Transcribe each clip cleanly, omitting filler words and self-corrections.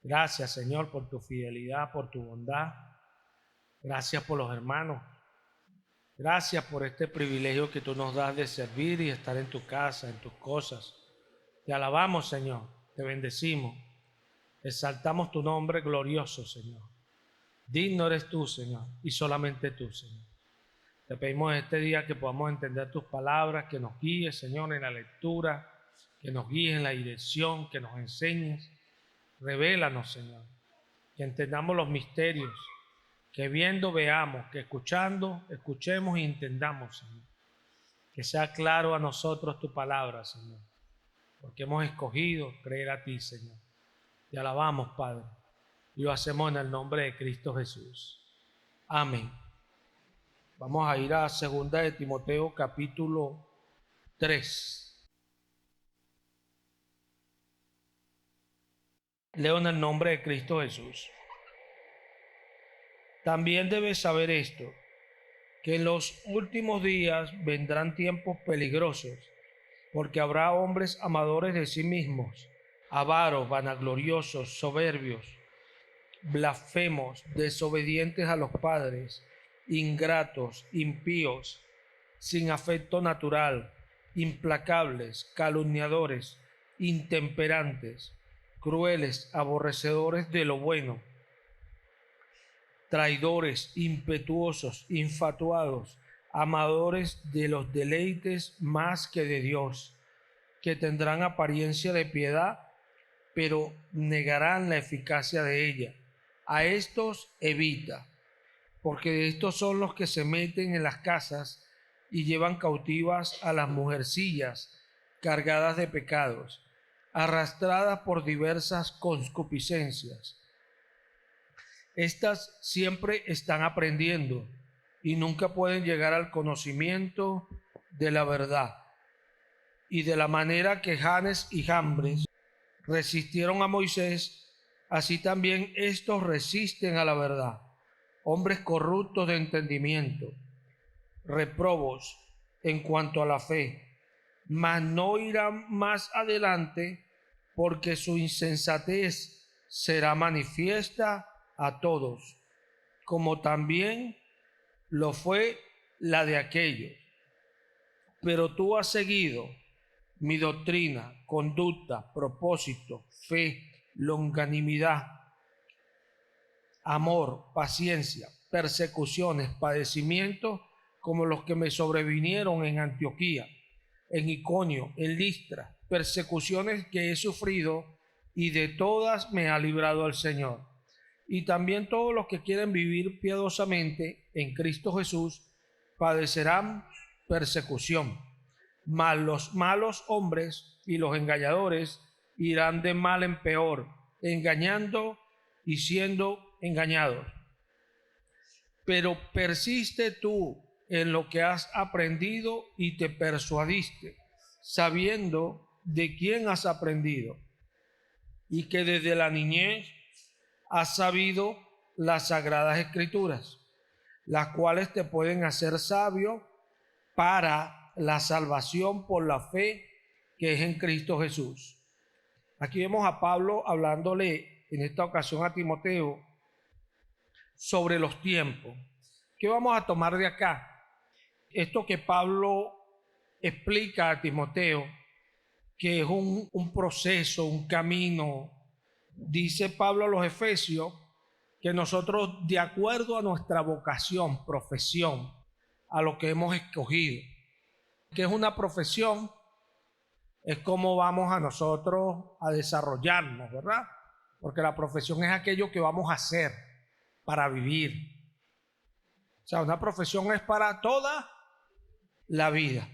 Gracias, Señor, por tu fidelidad, por tu bondad. Gracias por los hermanos. Gracias por este privilegio que tú nos das de servir y estar en tu casa, en tus cosas. Te alabamos, Señor. Te bendecimos. Exaltamos tu nombre glorioso, Señor. Digno eres tú, Señor, y solamente tú, Señor. Te pedimos este día que podamos entender tus palabras, que nos guíes, Señor, en la lectura, que nos guíes en la dirección, que nos enseñes. Revélanos, Señor, que entendamos los misterios, que viendo veamos, que escuchando escuchemos y entendamos, Señor. Que sea claro a nosotros tu palabra, Señor, porque hemos escogido creer a ti, Señor. Te alabamos, Padre, y lo hacemos en el nombre de Cristo Jesús. Amén. Vamos a ir a 2 de Timoteo capítulo 3. Leo en el nombre de Cristo Jesús. También debes saber esto, que en los últimos días vendrán tiempos peligrosos, porque habrá hombres amadores de sí mismos, avaros, vanagloriosos, soberbios, blasfemos, desobedientes a los padres, ingratos, impíos, sin afecto natural, implacables, calumniadores, intemperantes, crueles, aborrecedores de lo bueno, traidores, impetuosos, infatuados, amadores de los deleites más que de Dios, que tendrán apariencia de piedad, pero negarán la eficacia de ella. A estos evita, porque estos son los que se meten en las casas y llevan cautivas a las mujercillas cargadas de pecados, arrastradas por diversas concupiscencias. Estas siempre están aprendiendo y nunca pueden llegar al conocimiento de la verdad. Y de la manera que Janes y Jambres resistieron a Moisés, así también estos resisten a la verdad. Hombres corruptos de entendimiento, reprobos en cuanto a la fe, mas no irán más adelante, porque su insensatez será manifiesta a todos, como también lo fue la de aquellos. Pero tú has seguido mi doctrina, conducta, propósito, fe, longanimidad, amor, paciencia, persecuciones, padecimientos, como los que me sobrevinieron en Antioquía, en Iconio, en Listra, persecuciones que he sufrido, y de todas me ha librado el Señor. Y también todos los que quieren vivir piadosamente en Cristo Jesús padecerán persecución. Mas los malos hombres y los engañadores irán de mal en peor, engañando y siendo engañados. Pero persiste tú en lo que has aprendido y te persuadiste, sabiendo de quién has aprendido, y que desde la niñez has sabido las sagradas escrituras, las cuales te pueden hacer sabio para la salvación por la fe que es en Cristo Jesús. Aquí vemos a Pablo hablándole en esta ocasión a Timoteo sobre los tiempos. ¿Qué vamos a tomar de acá? Esto que Pablo explica a Timoteo, que es un proceso, un camino. Dice Pablo a los Efesios que nosotros, de acuerdo a nuestra vocación, profesión, a lo que hemos escogido, que es una profesión, es como vamos a nosotros a desarrollarnos, ¿verdad? Porque la profesión es aquello que vamos a hacer para vivir. O sea, una profesión es para toda la vida.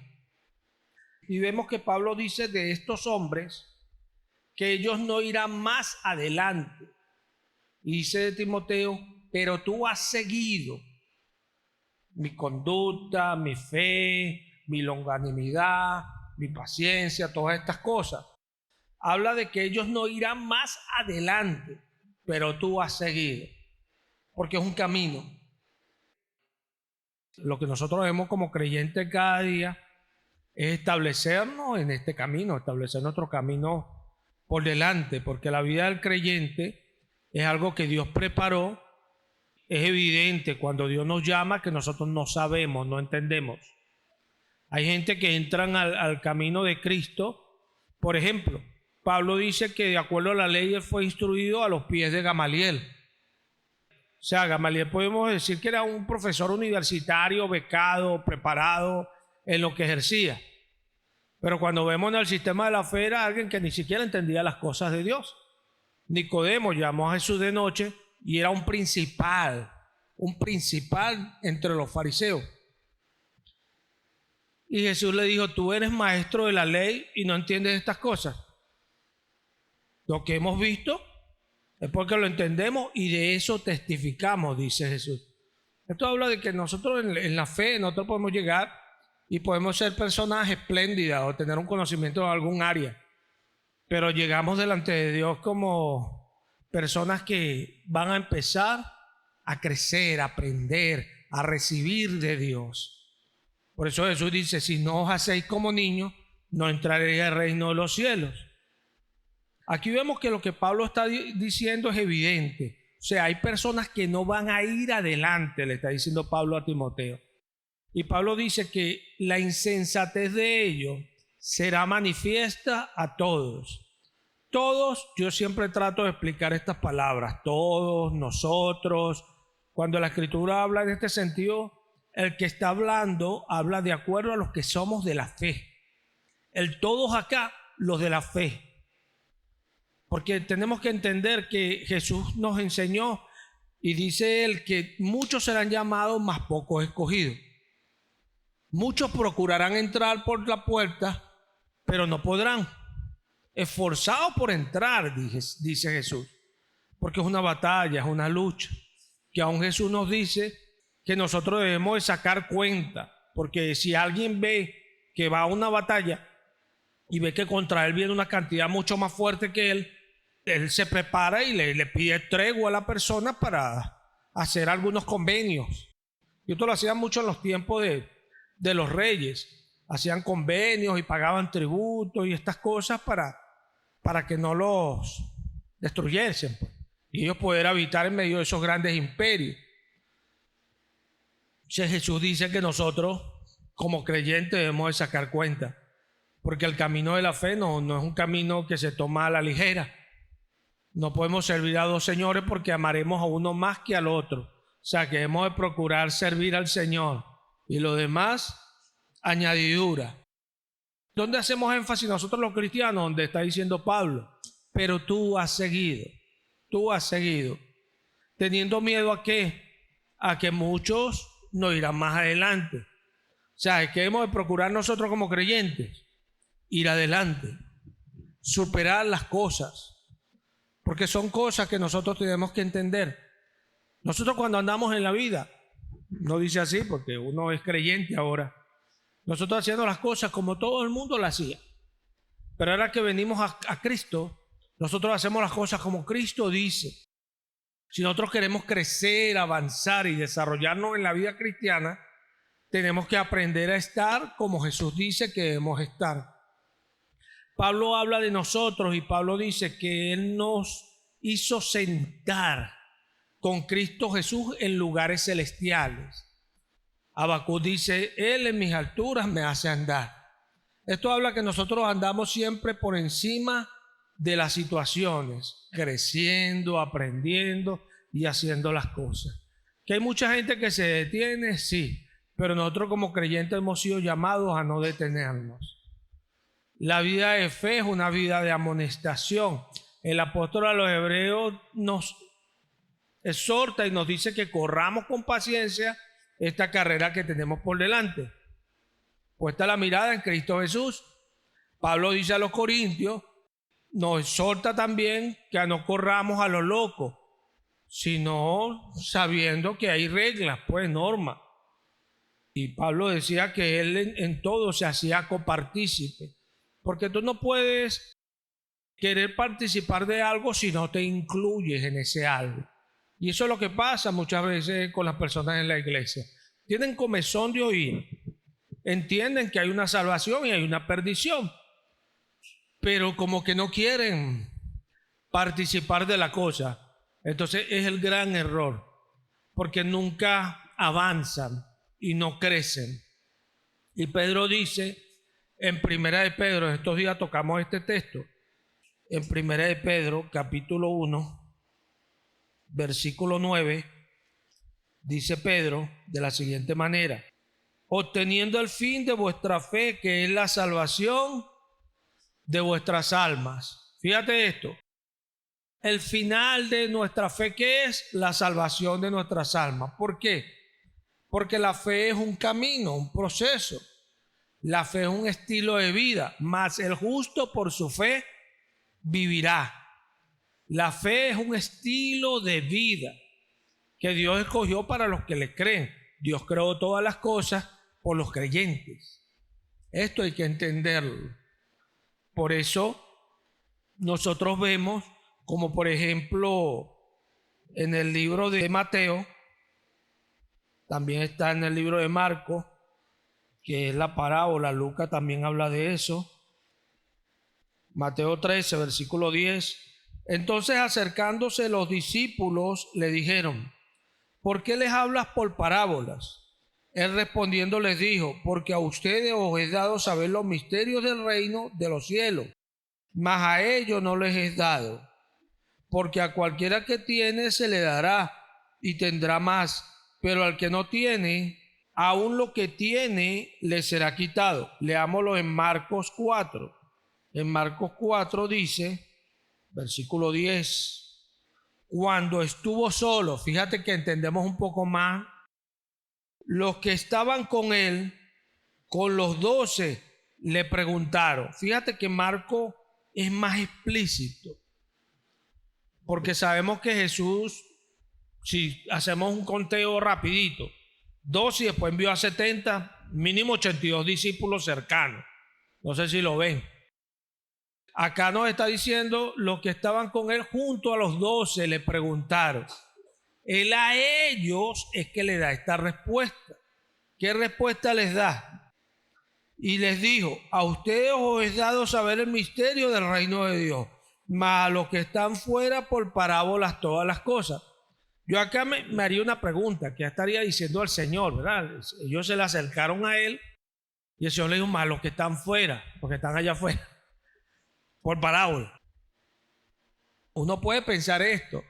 Y vemos que Pablo dice de estos hombres que ellos no irán más adelante. Y dice de Timoteo, pero tú has seguido mi conducta, mi fe, mi longanimidad, mi paciencia, todas estas cosas. Habla de que ellos no irán más adelante, pero tú has seguido, porque es un camino. Lo que nosotros vemos como creyentes cada día es establecernos en este camino, establecer nuestro camino por delante, porque la vida del creyente es algo que Dios preparó. Es evidente cuando Dios nos llama que nosotros no sabemos, no entendemos. Hay gente que entran al camino de Cristo. Por ejemplo, Pablo dice que de acuerdo a la ley él fue instruido a los pies de Gamaliel. O sea, Gamaliel podemos decir que era un profesor universitario, becado, preparado en lo que ejercía. Pero cuando vemos en el sistema de la fe era alguien que ni siquiera entendía las cosas de Dios. Nicodemo llamó a Jesús de noche y era un principal entre los fariseos. Y Jesús le dijo, tú eres maestro de la ley y no entiendes estas cosas. Lo que hemos visto es porque lo entendemos y de eso testificamos, dice Jesús. Esto habla de que nosotros en la fe, nosotros podemos llegar y podemos ser personas espléndidas o tener un conocimiento de algún área. Pero llegamos delante de Dios como personas que van a empezar a crecer, a aprender, a recibir de Dios. Por eso Jesús dice, si no os hacéis como niños, no entraréis al reino de los cielos. Aquí vemos que lo que Pablo está diciendo es evidente. O sea, hay personas que no van a ir adelante, le está diciendo Pablo a Timoteo. Y Pablo dice que la insensatez de ellos será manifiesta a todos. Todos, yo siempre trato de explicar estas palabras, todos, nosotros. Cuando la Escritura habla en este sentido, el que está hablando habla de acuerdo a los que somos de la fe. El todos acá, los de la fe. Porque tenemos que entender que Jesús nos enseñó y dice él que muchos serán llamados, mas pocos escogidos. Muchos procurarán entrar por la puerta, pero no podrán. Esforzados por entrar, dice Jesús, porque es una batalla, es una lucha, que aún Jesús nos dice que nosotros debemos de sacar cuenta, porque si alguien ve que va a una batalla y ve que contra él viene una cantidad mucho más fuerte que él se prepara y le pide tregua a la persona para hacer algunos convenios. Y esto lo hacían mucho en los tiempos de los reyes, hacían convenios y pagaban tributos y estas cosas para que no los destruyesen, pues, y ellos poder habitar en medio de esos grandes imperios. Entonces Jesús dice que nosotros como creyentes debemos de sacar cuenta, porque el camino de la fe no es un camino que se toma a la ligera. No podemos servir a dos señores porque amaremos a uno más que al otro. O sea que debemos de procurar servir al Señor y lo demás añadidura. ¿Dónde hacemos énfasis nosotros los cristianos? Donde está diciendo Pablo, pero tú has seguido, teniendo miedo ¿a qué? A que muchos no irán más adelante. O sea, es que debemos de procurar nosotros como creyentes ir adelante, superar las cosas, porque son cosas que nosotros tenemos que entender. Nosotros cuando andamos en la vida, no dice así porque uno es creyente ahora, nosotros haciendo las cosas como todo el mundo las hacía. Pero ahora que venimos a Cristo, nosotros hacemos las cosas como Cristo dice. Si nosotros queremos crecer, avanzar y desarrollarnos en la vida cristiana, tenemos que aprender a estar como Jesús dice que debemos estar. Pablo habla de nosotros y Pablo dice que Él nos hizo sentar con Cristo Jesús en lugares celestiales. Habacuc dice, Él en mis alturas me hace andar. Esto habla que nosotros andamos siempre por encima de las situaciones, creciendo, aprendiendo y haciendo las cosas. Que hay mucha gente que se detiene, sí, pero nosotros como creyentes hemos sido llamados a no detenernos. La vida de fe es una vida de amonestación. El apóstol a los hebreos nos exhorta y nos dice que corramos con paciencia esta carrera que tenemos por delante. Puesta la mirada en Cristo Jesús. Pablo dice a los corintios, nos exhorta también que no corramos a lo loco, sino sabiendo que hay reglas, pues normas. Y Pablo decía que él en todo se hacía copartícipe, porque tú no puedes querer participar de algo si no te incluyes en ese algo. Y eso es lo que pasa muchas veces con las personas en la iglesia. Tienen comezón de oír, entienden que hay una salvación y hay una perdición, pero como que no quieren participar de la cosa. Entonces es el gran error, porque nunca avanzan y no crecen. Y Pedro dice en Primera de Pedro, en estos días tocamos este texto, en Primera de Pedro, capítulo 1, versículo 9, dice Pedro de la siguiente manera: obteniendo el fin de vuestra fe, que es la salvación de vuestras almas. Fíjate esto, el final de nuestra fe, ¿qué es? La salvación de nuestras almas. ¿Por qué? Porque la fe es un camino, un proceso. La fe es un estilo de vida, mas el justo por su fe vivirá. La fe es un estilo de vida que Dios escogió para los que le creen. Dios creó todas las cosas por los creyentes. Esto hay que entenderlo. Por eso nosotros vemos, como por ejemplo en el libro de Mateo, también está en el libro de Marcos, que es la parábola. Lucas también habla de eso. Mateo 13, versículo 10. Entonces, acercándose los discípulos, le dijeron: ¿por qué les hablas por parábolas? Él respondiendo les dijo: porque a ustedes os es dado saber los misterios del reino de los cielos, mas a ellos no les es dado. Porque a cualquiera que tiene se le dará y tendrá más, pero al que no tiene, aún lo que tiene le será quitado. Leámoslo en Marcos 4. En Marcos 4 dice, versículo 10, cuando estuvo solo, fíjate que entendemos un poco más, los que estaban con él, con los 12, le preguntaron. Fíjate que Marcos es más explícito, porque sabemos que Jesús, si hacemos un conteo rapidito, 12 y después envió a 70, mínimo 82 discípulos cercanos. No sé si lo ven. Acá nos está diciendo los que estaban con él junto a los 12 le preguntaron. Él a ellos es que le da esta respuesta. ¿Qué respuesta les da? Y les dijo: a ustedes os es dado saber el misterio del reino de Dios, mas a los que están fuera por parábolas todas las cosas. Yo acá me haría una pregunta, ¿qué estaría diciendo el Señor, verdad? Ellos se le acercaron a él y el Señor le dijo: más los que están fuera, porque están allá afuera, por parábola. Uno puede pensar esto.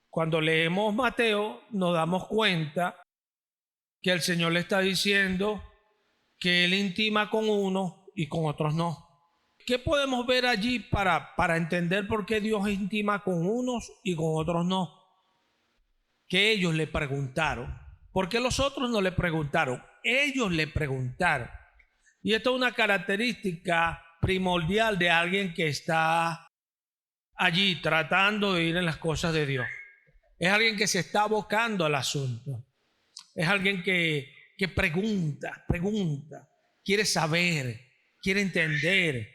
Cuando leemos Mateo nos damos cuenta que el Señor le está diciendo que Él intima con unos y con otros no. ¿Qué podemos ver allí para entender por qué Dios intima con unos y con otros no? Que ellos le preguntaron. ¿Por qué los otros no le preguntaron? Ellos le preguntaron. Y esto es una característica primordial de alguien que está allí tratando de ir en las cosas de Dios. Es alguien que se está abocando al asunto. Es alguien que pregunta, quiere saber, quiere entender,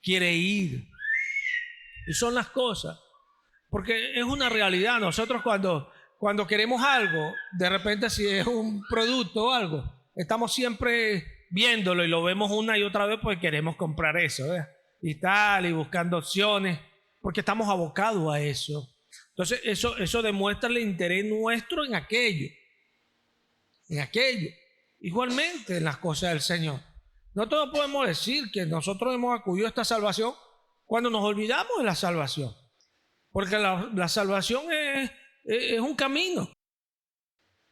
quiere ir. Y son las cosas. Porque es una realidad. Nosotros cuando queremos algo, de repente si es un producto o algo, estamos siempre viéndolo y lo vemos una y otra vez porque queremos comprar eso, ¿verdad? Y tal, y buscando opciones, porque estamos abocados a eso. Entonces eso demuestra el interés nuestro en aquello. Igualmente en las cosas del Señor. Nosotros podemos decir que nosotros hemos acudido a esta salvación cuando nos olvidamos de la salvación. Porque la salvación es un camino.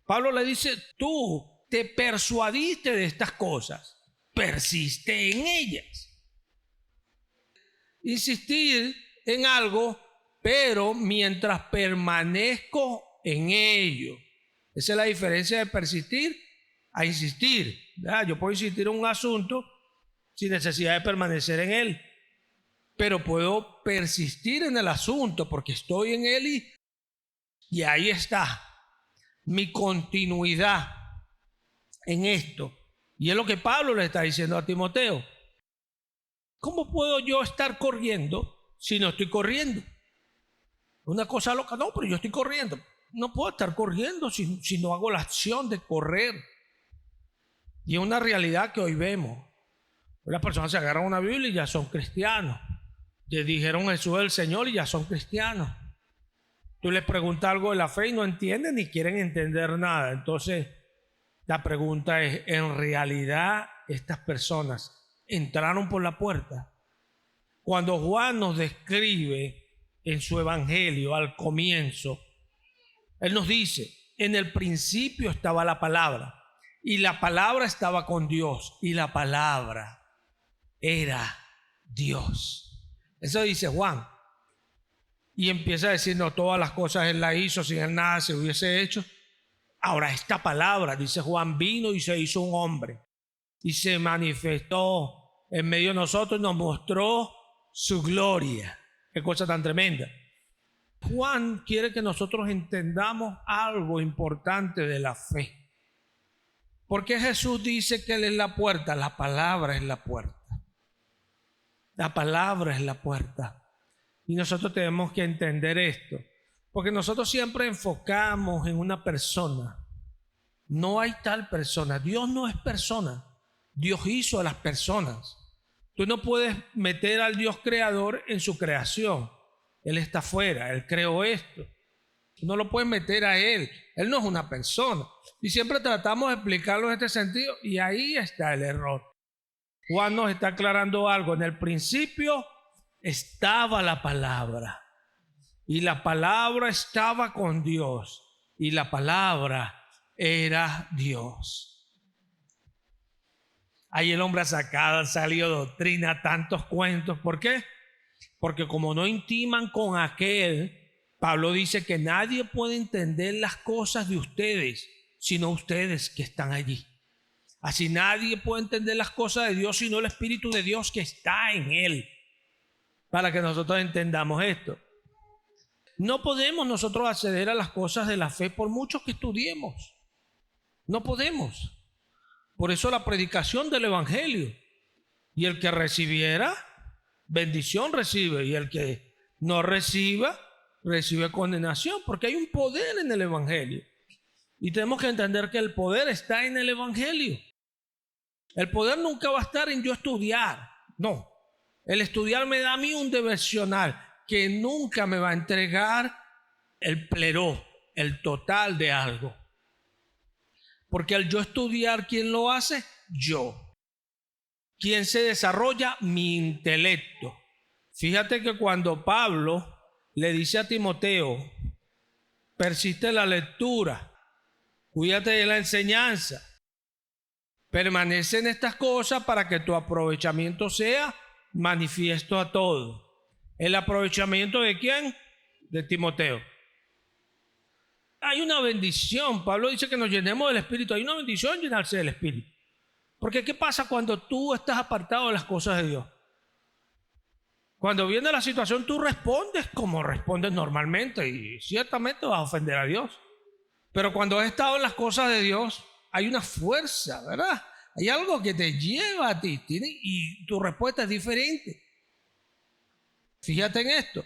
Pablo le dice: tú te persuadiste de estas cosas, persiste en ellas. Insistir en algo, pero mientras permanezco en ello. Esa es la diferencia de persistir a insistir. ¿Verdad? Yo puedo insistir en un asunto sin necesidad de permanecer en él, pero puedo persistir en el asunto porque estoy en él y ahí está mi continuidad en esto. Y es lo que Pablo le está diciendo a Timoteo. ¿Cómo puedo yo estar corriendo si no estoy corriendo? Una cosa loca, no, pero yo estoy corriendo. No puedo estar corriendo si no hago la acción de correr. Y es una realidad que hoy vemos. Las personas se agarran una Biblia y ya son cristianos. Le dijeron Jesús es el Señor y ya son cristianos. Tú les preguntas algo de la fe y no entienden ni quieren entender nada. Entonces, la pregunta es, ¿en realidad estas personas entraron por la puerta? Cuando Juan nos describe en su evangelio al comienzo, él nos dice, en el principio estaba la palabra, y la palabra estaba con Dios, y la palabra era Dios. Eso dice Juan. Y empieza a decir, no, todas las cosas Él las hizo, sin Él nada se hubiese hecho. Ahora esta palabra, dice Juan, vino y se hizo un hombre, y se manifestó en medio de nosotros y nos mostró su gloria. Qué cosa tan tremenda. Juan quiere que nosotros entendamos algo importante de la fe. Porque Jesús dice que Él es la puerta. La palabra es la puerta. La palabra es la puerta. Y nosotros tenemos que entender esto. Porque nosotros siempre enfocamos en una persona. No hay tal persona. Dios no es persona. Dios hizo a las personas. Tú no puedes meter al Dios creador en su creación. Él está afuera, Él creó esto. Tú no lo puedes meter a Él. Él no es una persona. Y siempre tratamos de explicarlo en este sentido y ahí está el error. Juan nos está aclarando algo. En el principio estaba la palabra. Y la palabra estaba con Dios. Y la palabra era Dios. Ahí el hombre ha salido doctrina, tantos cuentos. ¿Por qué? Porque como no intiman con aquel, Pablo dice que nadie puede entender las cosas de ustedes, sino ustedes que están allí. Así nadie puede entender las cosas de Dios, sino el Espíritu de Dios que está en Él. Para que nosotros entendamos esto. No podemos nosotros acceder a las cosas de la fe por mucho que estudiemos. No podemos. Por eso la predicación del Evangelio. Y el que recibiera, bendición recibe. Y el que no reciba, recibe condenación. Porque hay un poder en el Evangelio. Y tenemos que entender que el poder está en el Evangelio. El poder nunca va a estar en yo estudiar. No. El estudiar me da a mí un devocional que nunca me va a entregar el pleró, el total de algo. Porque al yo estudiar, ¿quién lo hace? Yo. ¿Quién se desarrolla? Mi intelecto. Fíjate que cuando Pablo le dice a Timoteo, persiste en la lectura, cuídate de la enseñanza, permanece en estas cosas para que tu aprovechamiento sea manifiesto a todos. ¿El aprovechamiento de quién? De Timoteo. Hay una bendición. Pablo dice que nos llenemos del Espíritu. Hay una bendición llenarse del Espíritu. Porque ¿qué pasa cuando tú estás apartado de las cosas de Dios? Cuando viene la situación, tú respondes como respondes normalmente y ciertamente vas a ofender a Dios. Pero cuando has estado en las cosas de Dios, hay una fuerza, ¿verdad? Hay algo que te lleva a ti y tu respuesta es diferente. Fíjate en esto.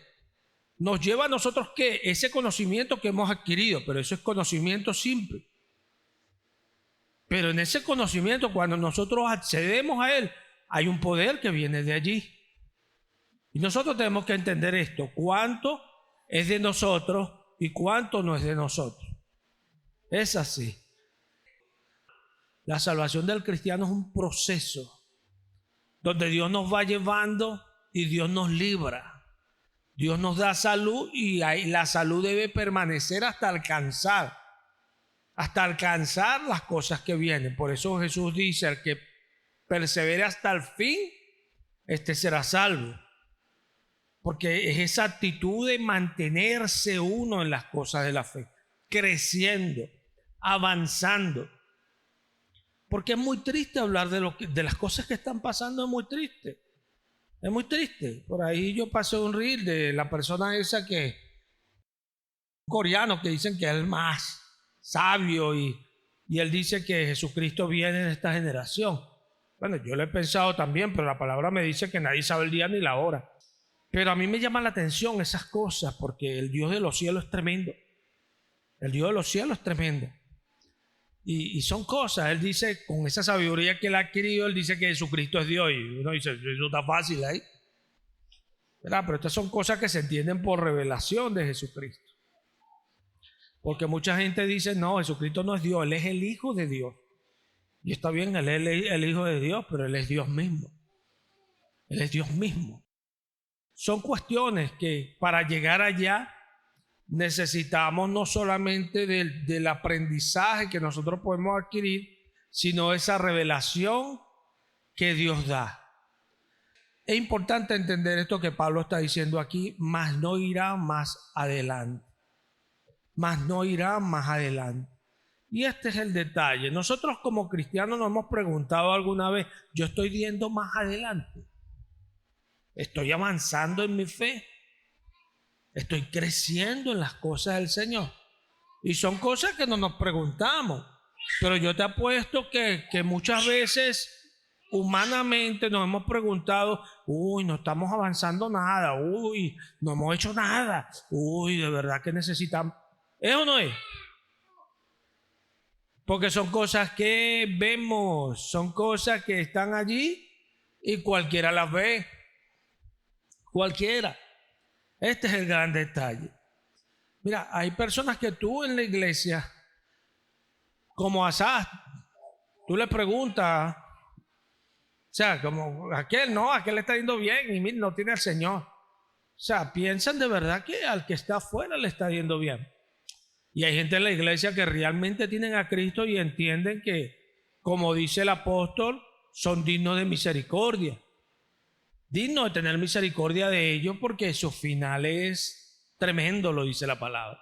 Nos lleva a nosotros que ese conocimiento que hemos adquirido, pero eso es conocimiento simple. Pero en ese conocimiento, cuando nosotros accedemos a él, hay un poder que viene de allí. Y nosotros tenemos que entender esto, cuánto es de nosotros y cuánto no es de nosotros. Es así. La salvación del cristiano es un proceso donde Dios nos va llevando y Dios nos libra. Dios nos da salud y ahí la salud debe permanecer hasta alcanzar las cosas que vienen. Por eso Jesús dice, el que persevere hasta el fin, este será salvo. Porque es esa actitud de mantenerse uno en las cosas de la fe, creciendo, avanzando. Porque es muy triste hablar de las cosas que están pasando, es muy triste. Es muy triste. Por ahí yo pasé un reel de la persona esa un coreano que dicen que es el más sabio y él dice que Jesucristo viene en esta generación. Bueno, yo lo he pensado también, pero la palabra me dice que nadie sabe el día ni la hora. Pero a mí me llaman la atención esas cosas porque el Dios de los cielos es tremendo. El Dios de los cielos es tremendo. Y son cosas, él dice, con esa sabiduría que él ha adquirido, él dice que Jesucristo es Dios. Y uno dice, eso está fácil ahí, ¿verdad? Pero estas son cosas que se entienden por revelación de Jesucristo. Porque mucha gente dice, no, Jesucristo no es Dios, Él es el Hijo de Dios. Y está bien, Él es el Hijo de Dios, pero Él es Dios mismo. Él es Dios mismo. Son cuestiones que para llegar allá necesitamos no solamente del aprendizaje que nosotros podemos adquirir, sino esa revelación que Dios da. Es importante entender esto que Pablo está diciendo aquí, mas no irá más adelante. Mas no irá más adelante. Y este es el detalle. Nosotros como cristianos nos hemos preguntado alguna vez, ¿yo estoy yendo más adelante? ¿Estoy avanzando en mi fe? ¿Estoy creciendo en las cosas del Señor? Y son cosas que no nos preguntamos. Pero yo te apuesto que muchas veces humanamente nos hemos preguntado, uy, no estamos avanzando nada, uy, no hemos hecho nada, uy, de verdad que necesitamos. ¿Es o no es? Porque son cosas que vemos, son cosas que están allí y cualquiera las ve. Cualquiera. Este es el gran detalle. Mira, hay personas que tú en la iglesia, como Asaf, tú le preguntas, o sea, como aquel le está yendo bien y no tiene al Señor. O sea, piensan de verdad que al que está afuera le está yendo bien. Y hay gente en la iglesia que realmente tienen a Cristo y entienden que, como dice el apóstol, son dignos de misericordia. Dignos de tener misericordia de ellos porque su final es tremendo, lo dice la palabra.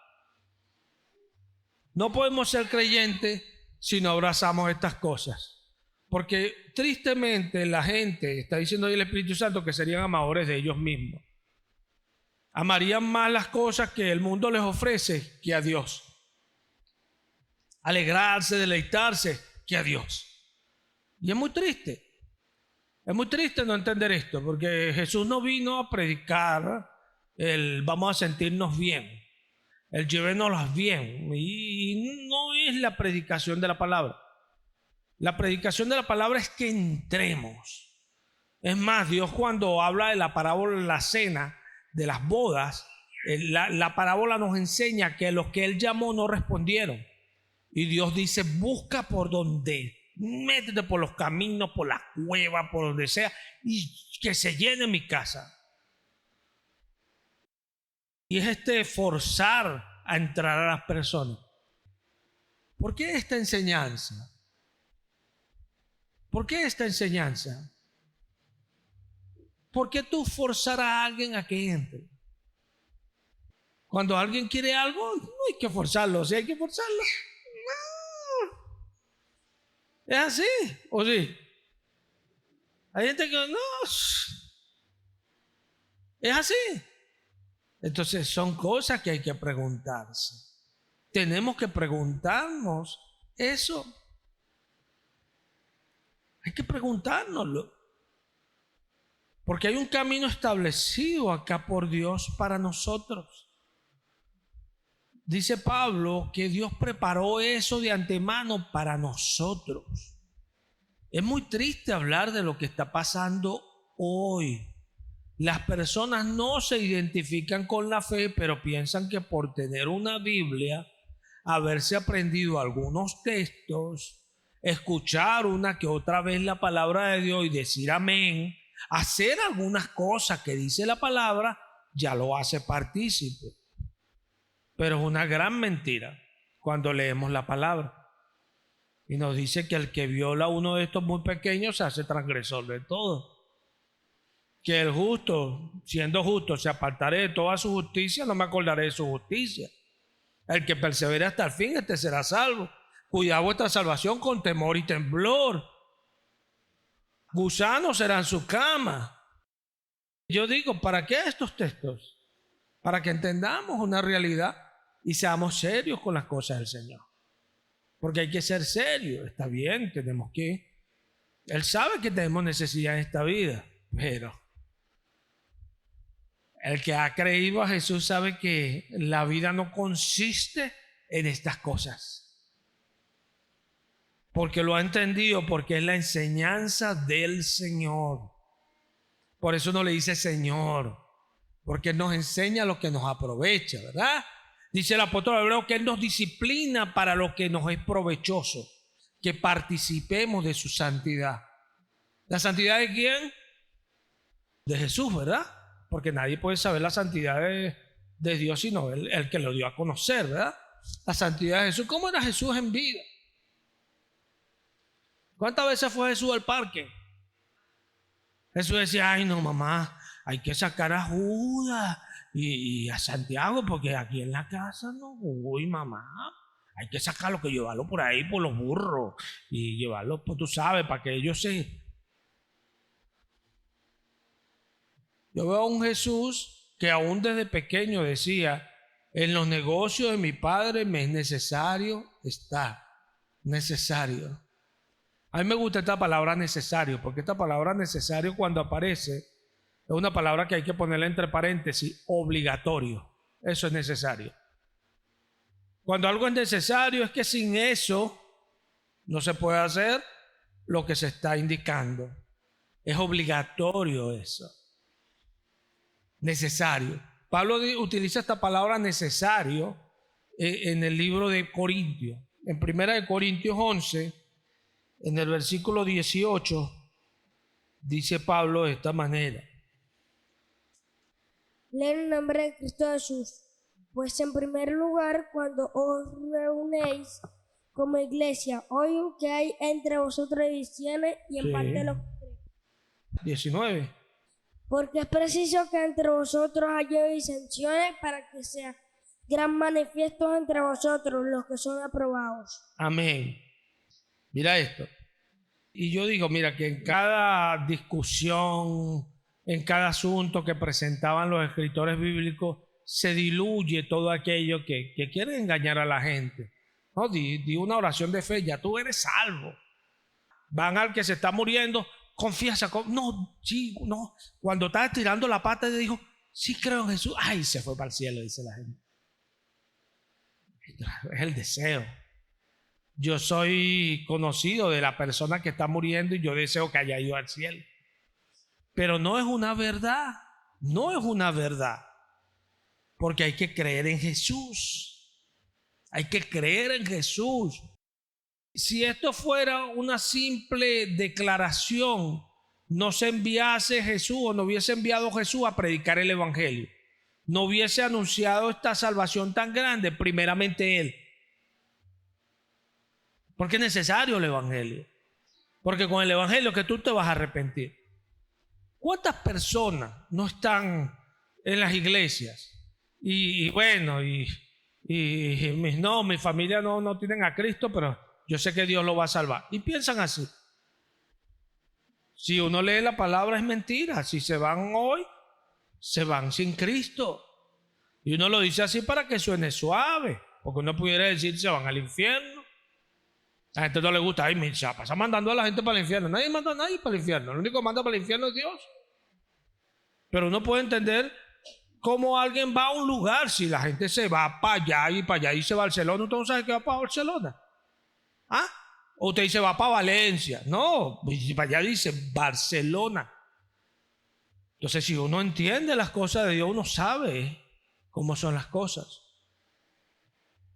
No podemos ser creyentes si no abrazamos estas cosas. Porque tristemente la gente, está diciendo hoy el Espíritu Santo, que serían amadores de ellos mismos. Amarían más las cosas que el mundo les ofrece que a Dios. Alegrarse, deleitarse que a Dios. Y es muy triste. Es muy triste no entender esto, porque Jesús no vino a predicar el vamos a sentirnos bien, el llévenos bien. Y no es la predicación de la palabra. La predicación de la palabra es que entremos. Es más, Dios cuando habla de la parábola de la cena, de las bodas, la parábola nos enseña que los que Él llamó no respondieron. Y Dios dice, busca por donde, métete por los caminos, por la cueva, por donde sea, y que se llene mi casa. Y es forzar a entrar a las personas. ¿Por qué esta enseñanza? ¿Por qué esta enseñanza? ¿Por qué tú forzar a alguien a que entre? Cuando alguien quiere algo, no hay que forzarlo. ¿Sí hay que forzarlo? No. ¿Es así? ¿O sí? Hay gente que no. ¿Es así? Entonces son cosas que hay que preguntarse. Tenemos que preguntarnos eso. Hay que preguntárnoslo. Porque hay un camino establecido acá por Dios para nosotros. Dice Pablo que Dios preparó eso de antemano para nosotros. Es muy triste hablar de lo que está pasando hoy. Las personas no se identifican con la fe, pero piensan que por tener una Biblia, haberse aprendido algunos textos, escuchar una que otra vez la palabra de Dios y decir amén, hacer algunas cosas que dice la palabra, ya lo hace partícipe. Pero es una gran mentira cuando leemos la palabra. Y nos dice que el que viola uno de estos muy pequeños se hace transgresor de todo. Que el justo, siendo justo, se apartaré de toda su justicia, no me acordaré de su justicia. El que persevere hasta el fin, este será salvo. Cuidad vuestra salvación con temor y temblor. Gusanos serán su cama. Yo digo, ¿para qué estos textos? Para que entendamos una realidad y seamos serios con las cosas del Señor. Porque hay que ser serios. Está bien, tenemos que... Él sabe que tenemos necesidad en esta vida, pero el que ha creído a Jesús sabe que la vida no consiste en estas cosas. Porque lo ha entendido, porque es la enseñanza del Señor. Por eso no le dice Señor, porque nos enseña lo que nos aprovecha, ¿verdad? Dice el apóstol hebreo que Él nos disciplina para lo que nos es provechoso, que participemos de su santidad. ¿La santidad de quién? De Jesús, ¿verdad? Porque nadie puede saber la santidad de Dios sino el que lo dio a conocer, ¿verdad? La santidad de Jesús. ¿Cómo era Jesús en vida? ¿Cuántas veces fue Jesús al parque? Jesús decía, ay no mamá, hay que sacar a Judas y a Santiago porque aquí en la casa no voy mamá. Hay que sacarlo, que llevarlo por ahí por los burros y llevarlo, pues tú sabes, para que ellos se... Yo veo a un Jesús que aún desde pequeño decía, en los negocios de mi padre me es necesario estar, necesario. A mí me gusta esta palabra necesario, porque esta palabra necesario cuando aparece es una palabra que hay que ponerle entre paréntesis, obligatorio. Eso es necesario. Cuando algo es necesario es que sin eso no se puede hacer lo que se está indicando. Es obligatorio eso. Necesario. Pablo utiliza esta palabra necesario en el libro de Corintios. En 1 Corintios 11, en el versículo 18, dice Pablo de esta manera. Leen el nombre de Cristo Jesús, pues en primer lugar, cuando os reunéis como iglesia, oigo que hay entre vosotros divisiones y en parte los 19. Porque es preciso que entre vosotros haya disensiones para que sean gran manifiestos entre vosotros los que son aprobados. Amén. Mira esto. Y yo digo, mira, que en cada discusión, en cada asunto que presentaban los escritores bíblicos, se diluye todo aquello que quiere engañar a la gente. No, di una oración de fe, ya tú eres salvo. Van al que se está muriendo, confiesa, no, sí, no. Cuando estaba estirando la pata, dijo, sí creo en Jesús. Ay, se fue para el cielo, dice la gente. Es el deseo. Yo soy conocido de la persona que está muriendo y yo deseo que haya ido al cielo. Pero no es una verdad, no es una verdad. Porque hay que creer en Jesús. Hay que creer en Jesús. Si esto fuera una simple declaración, no se enviase Jesús o no hubiese enviado Jesús a predicar el evangelio. No hubiese anunciado esta salvación tan grande, primeramente Él. Porque es necesario el evangelio. Porque con el evangelio que tú te vas a arrepentir. ¿Cuántas personas no están en las iglesias? Y bueno, mi familia no tienen a Cristo, pero yo sé que Dios lo va a salvar. Y piensan así. Si uno lee la palabra es mentira. Si se van hoy, se van sin Cristo. Y uno lo dice así para que suene suave. Porque uno pudiera decir se van al infierno. A la gente no le gusta. Ay, se pasa mandando a la gente para el infierno. Nadie manda a nadie para el infierno. El único que manda para el infierno es Dios. Pero uno puede entender cómo alguien va a un lugar. Si la gente se va para allá y dice Barcelona, ¿usted no sabe que va para Barcelona? ¿Ah? O usted dice va para Valencia. No, para allá dice Barcelona. Entonces, si uno entiende las cosas de Dios, uno sabe cómo son las cosas.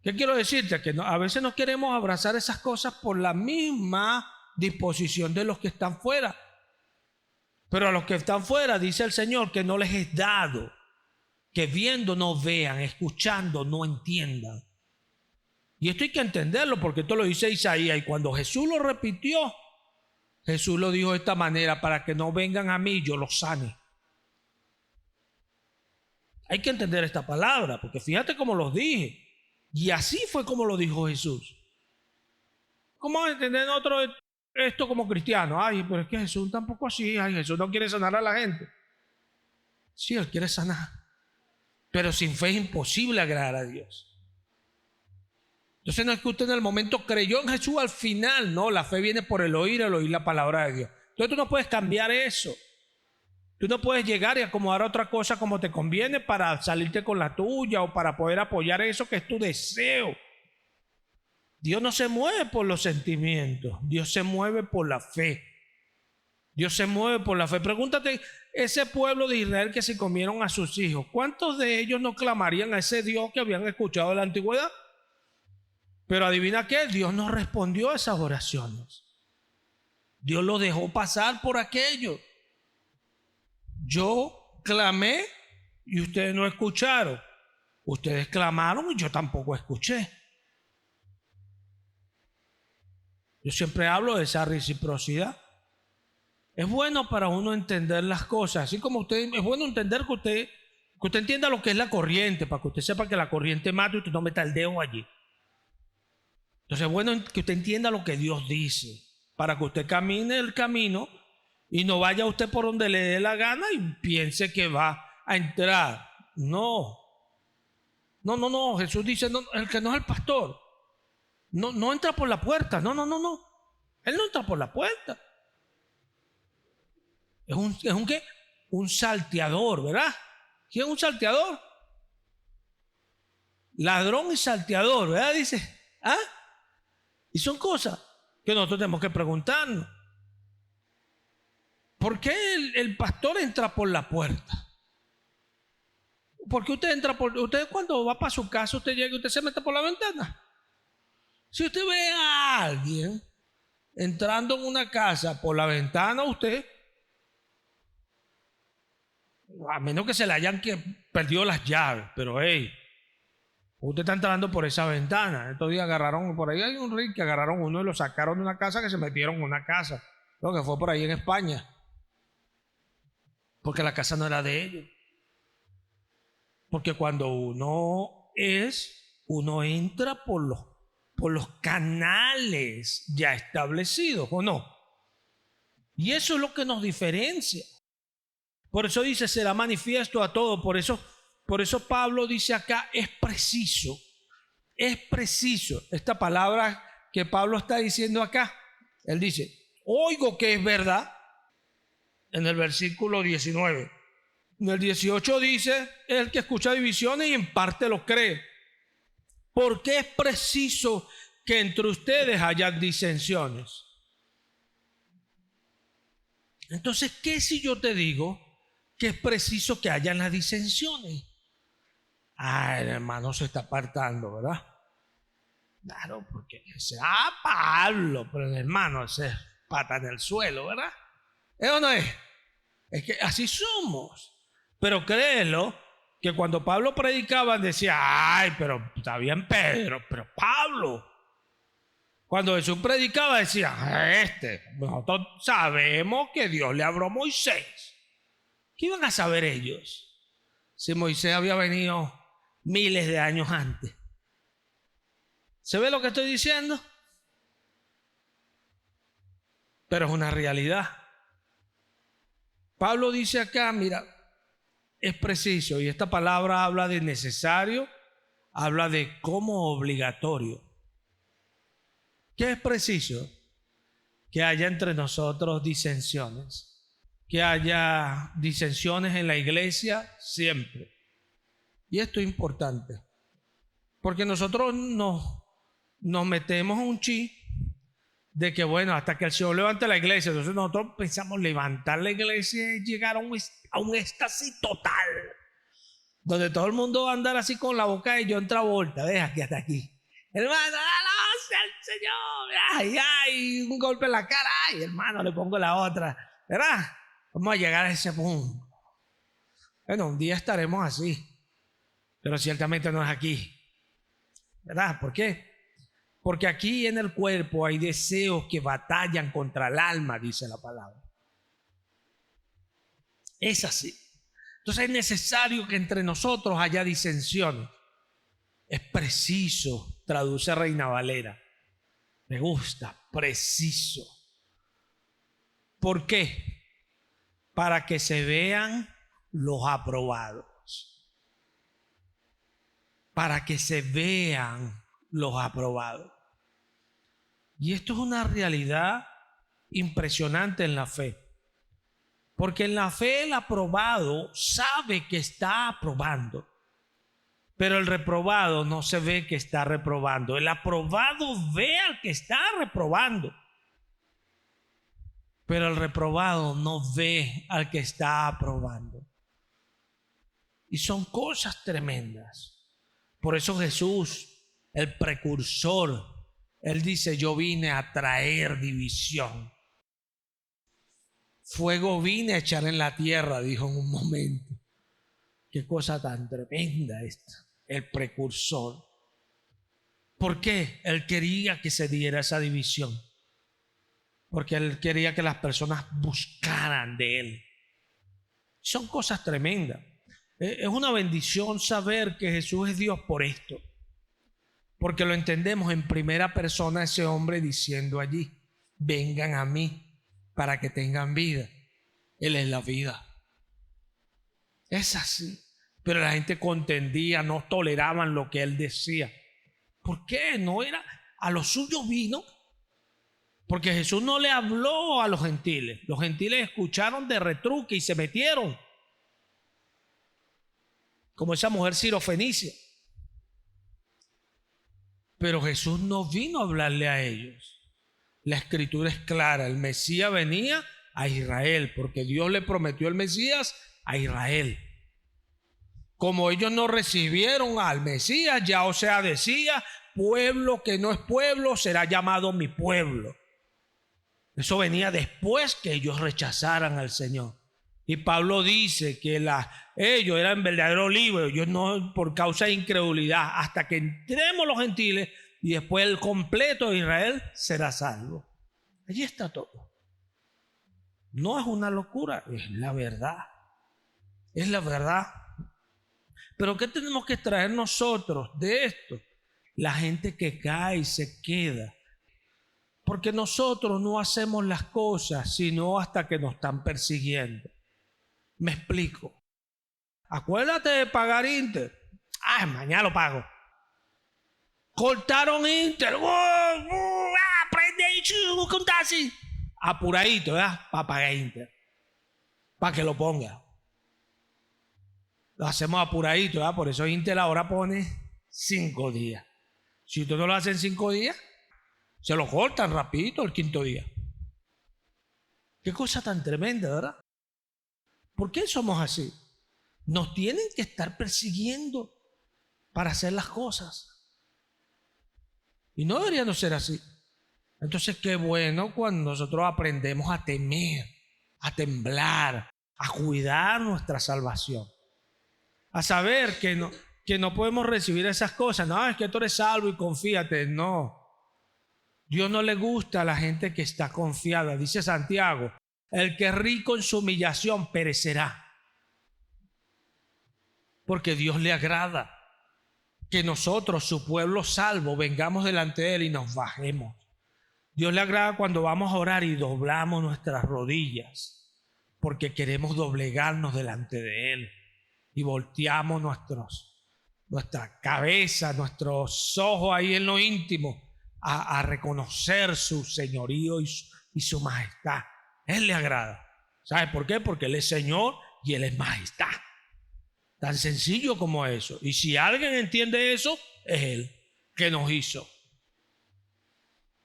¿Qué quiero decirte? Que a veces no queremos abrazar esas cosas por la misma disposición de los que están fuera. Pero a los que están fuera, dice el Señor, que no les es dado, que viendo no vean, escuchando no entiendan. Y esto hay que entenderlo porque esto lo dice Isaías. Y cuando Jesús lo repitió, Jesús lo dijo de esta manera: para que no vengan a mí, yo los sane. Hay que entender esta palabra porque fíjate cómo los dije. Y así fue como lo dijo Jesús. ¿Cómo entender nosotros esto como cristianos? Ay, pero es que Jesús tampoco así. Ay, Jesús no quiere sanar a la gente. Sí, Él quiere sanar. Pero sin fe es imposible agradar a Dios. Entonces no es que usted en el momento creyó en Jesús al final. No, la fe viene por el oír la palabra de Dios. Entonces tú no puedes cambiar eso. Tú no puedes llegar y acomodar otra cosa como te conviene para salirte con la tuya o para poder apoyar eso que es tu deseo. Dios no se mueve por los sentimientos. Dios se mueve por la fe. Dios se mueve por la fe. Pregúntate ese pueblo de Israel que se comieron a sus hijos, ¿cuántos de ellos no clamarían a ese Dios que habían escuchado en la antigüedad? Pero adivina qué, Dios no respondió a esas oraciones. Dios lo dejó pasar por aquello. Yo clamé y ustedes no escucharon. Ustedes clamaron y yo tampoco escuché. Yo siempre hablo de esa reciprocidad. Es bueno para uno entender las cosas, así como usted, es bueno entender que usted entienda lo que es la corriente, para que usted sepa que la corriente mata y usted no meta el dedo allí. Entonces es bueno que usted entienda lo que Dios dice, para que usted camine el camino y no vaya usted por donde le dé la gana y piense que va a entrar. No. Jesús dice, no, el que no es el pastor, no entra por la puerta. No. Él no entra por la puerta. Es un ¿qué? Un salteador, ¿verdad? ¿Quién es un salteador? Ladrón y salteador, ¿verdad? Dice, ¿ah? Y son cosas que nosotros tenemos que preguntarnos. ¿Por qué el pastor entra por la puerta? ¿Por qué usted cuando va para su casa, usted llega y usted se mete por la ventana? Si usted ve a alguien entrando en una casa por la ventana, usted, a menos que se le hayan perdido las llaves, pero usted está entrando por esa ventana. Estos días agarraron, por ahí hay un rey que agarraron uno y lo sacaron de una casa, que se metieron en una casa. Creo que fue por ahí en España. Porque la casa no era de ellos. Porque cuando uno entra por los canales ya establecidos, ¿o no? Y eso es lo que nos diferencia. Por eso dice, será manifiesto a todo. Por eso Pablo dice acá, es preciso. Esta palabra que Pablo está diciendo acá. Él dice, oigo que es verdad, en el versículo 19. En el 18 dice, el que escucha divisiones y en parte lo cree. Porque es preciso que entre ustedes haya disensiones. Entonces, ¿qué si yo te digo que es preciso que hayan las disensiones? El hermano se está apartando, ¿verdad? Claro, porque Pablo, pero el hermano se pata en el suelo, ¿verdad? ¿Es o no es? Es que así somos. Pero créelo que cuando Pablo predicaba decía, pero está bien Pedro, pero Pablo. Cuando Jesús predicaba decía, nosotros sabemos que Dios le habló a Moisés. ¿Qué iban a saber ellos si Moisés había venido miles de años antes? ¿Se ve lo que estoy diciendo? Pero es una realidad. Pablo dice acá, mira, es preciso, y esta palabra habla de necesario, habla de como obligatorio. ¿Qué es preciso? Que haya entre nosotros disensiones, que haya disensiones en la iglesia siempre. Y esto es importante, porque nosotros nos metemos en un de que bueno, hasta que el Señor levante la iglesia, entonces nosotros pensamos levantar la iglesia y llegar a un éxtasis total, donde todo el mundo va a andar así con la boca de John Travolta, deja que hasta aquí. Hermano, alabanza al Señor, ay, un golpe en la cara, ay, hermano, le pongo la otra, ¿verdad? Vamos a llegar a ese punto. Bueno, un día estaremos así, pero ciertamente no es aquí, ¿verdad? ¿Por qué? Porque aquí en el cuerpo hay deseos que batallan contra el alma, dice la palabra. Es así. Entonces es necesario que entre nosotros haya disensiones. Es preciso, traduce Reina Valera. Me gusta, preciso. ¿Por qué? Para que se vean los aprobados. Para que se vean los aprobados. Y esto es una realidad impresionante en la fe. Porque en la fe el aprobado sabe que está aprobando. Pero el reprobado no se ve que está reprobando. El aprobado ve al que está reprobando. Pero el reprobado no ve al que está aprobando. Y son cosas tremendas. Por eso Jesús, el precursor, él dice: yo vine a traer división. Fuego vine a echar en la tierra, dijo en un momento. Qué cosa tan tremenda esta, el precursor. ¿Por qué? Él quería que se diera esa división. Porque él quería que las personas buscaran de él. Son cosas tremendas. Es una bendición saber que Jesús es Dios por esto. Porque lo entendemos en primera persona, ese hombre diciendo allí: vengan a mí para que tengan vida. Él es la vida. Es así. Pero la gente contendía, no toleraban lo que él decía. ¿Por qué? No era a los suyos vino. Porque Jesús no le habló a los gentiles. Los gentiles escucharon de retruque y se metieron. Como esa mujer sirofenicia. Pero Jesús no vino a hablarle a ellos. La escritura es clara. El Mesías venía a Israel, porque Dios le prometió el Mesías a Israel. Como ellos no recibieron al Mesías, ya o sea decía: pueblo que no es pueblo será llamado mi pueblo. Eso venía después que ellos rechazaran al Señor. Y Pablo dice que ellos eran verdaderos libres, ellos no, por causa de incredulidad, hasta que entremos los gentiles y después el completo de Israel será salvo. Allí está todo. No es una locura, es la verdad. Es la verdad. Pero ¿qué tenemos que extraer nosotros de esto? La gente que cae y se queda. Porque nosotros no hacemos las cosas sino hasta que nos están persiguiendo. Me explico. Acuérdate de pagar Inter. Mañana lo pago. Cortaron Inter. Prende ahí, busca un taxi. Apuradito, ¿verdad? Para pagar Inter. Para que lo ponga. Lo hacemos apuradito, ¿verdad? Por eso Inter ahora pone 5 días. Si usted no lo hace en 5 días, se lo cortan rapidito el 5.º día. Qué cosa tan tremenda, ¿verdad? ¿Por qué somos así? Nos tienen que estar persiguiendo para hacer las cosas. Y no deberían ser así. Entonces, qué bueno cuando nosotros aprendemos a temer, a temblar, a cuidar nuestra salvación. A saber que no podemos recibir esas cosas. No, es que tú eres salvo y confíate. No. Dios no le gusta a la gente que está confiada. Dice Santiago: el que es rico en su humillación perecerá. Porque Dios le agrada que nosotros, su pueblo salvo, vengamos delante de él y nos bajemos. Dios le agrada cuando vamos a orar y doblamos nuestras rodillas, porque queremos doblegarnos delante de él y volteamos nuestra cabeza, nuestros ojos ahí en lo íntimo a reconocer su señorío y su majestad. Él le agrada. ¿Sabe por qué? Porque él es Señor y él es majestad. Tan sencillo como eso. Y si alguien entiende eso, es él que nos hizo.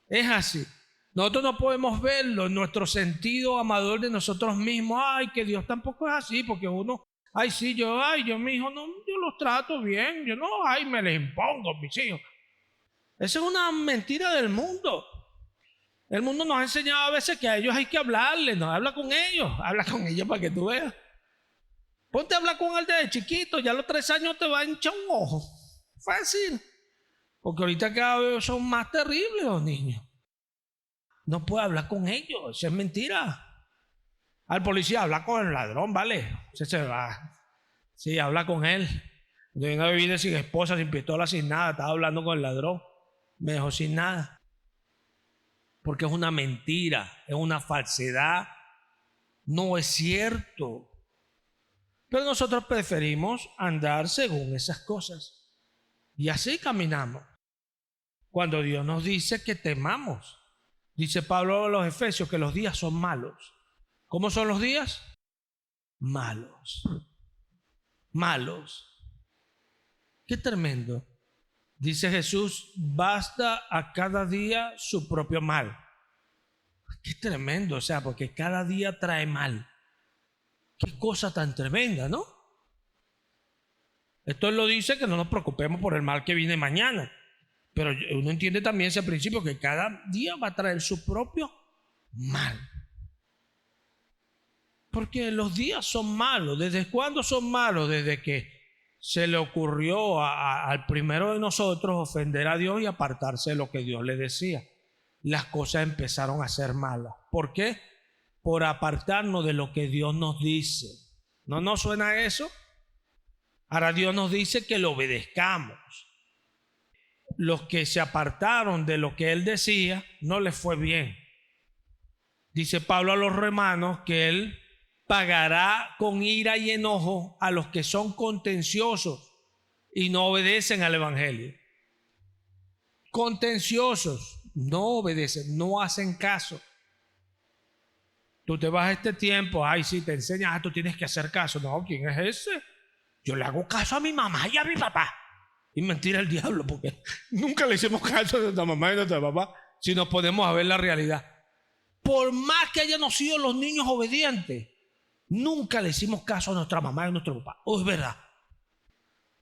Es así. Nosotros no podemos verlo en nuestro sentido amador de nosotros mismos. Que Dios tampoco es así, porque uno, sí, yo mi hijo, no, yo los trato bien. Yo no, me les impongo a mis hijos. Esa es una mentira del mundo. El mundo nos ha enseñado a veces que a ellos hay que hablarles. No, habla con ellos para que tú veas. Ponte a hablar con él desde chiquito, ya a los 3 años te va a hinchar un ojo. Fácil. Porque ahorita cada vez son más terribles los niños. No puede hablar con ellos, eso es mentira. Al policía, habla con el ladrón, ¿vale? Se va. Sí, habla con él. Yo vengo a vivir sin esposa, sin pistola, sin nada. Estaba hablando con el ladrón. Me dejó sin nada. Porque es una mentira, es una falsedad. No es cierto. Pero nosotros preferimos andar según esas cosas. Y así caminamos. Cuando Dios nos dice que temamos. Dice Pablo a los Efesios que los días son malos. ¿Cómo son los días? Malos. Malos. Qué tremendo. Dice Jesús: basta a cada día su propio mal. Qué tremendo, o sea, porque cada día trae mal. Qué cosa tan tremenda, ¿no? Esto él lo dice que no nos preocupemos por el mal que viene mañana. Pero uno entiende también ese principio que cada día va a traer su propio mal. Porque los días son malos. ¿Desde cuándo son malos? Desde que se le ocurrió al primero de nosotros ofender a Dios y apartarse de lo que Dios le decía. Las cosas empezaron a ser malas. ¿Por qué? Por apartarnos de lo que Dios nos dice. ¿No nos suena eso? Ahora Dios nos dice que lo obedezcamos. Los que se apartaron de lo que Él decía, no les fue bien. Dice Pablo a los romanos que Él pagará con ira y enojo a los que son contenciosos y no obedecen al evangelio. Contenciosos, no obedecen, no hacen caso. Tú te vas a este tiempo, ay, sí, te enseñas, tú tienes que hacer caso. No, ¿quién es ese? Yo le hago caso a mi mamá y a mi papá. Y mentira el diablo, porque nunca le hicimos caso a nuestra mamá y a nuestra papá, si nos ponemos a ver la realidad. Por más que hayan sido los niños obedientes, nunca le hicimos caso a nuestra mamá y a nuestro papá. ¿O es verdad?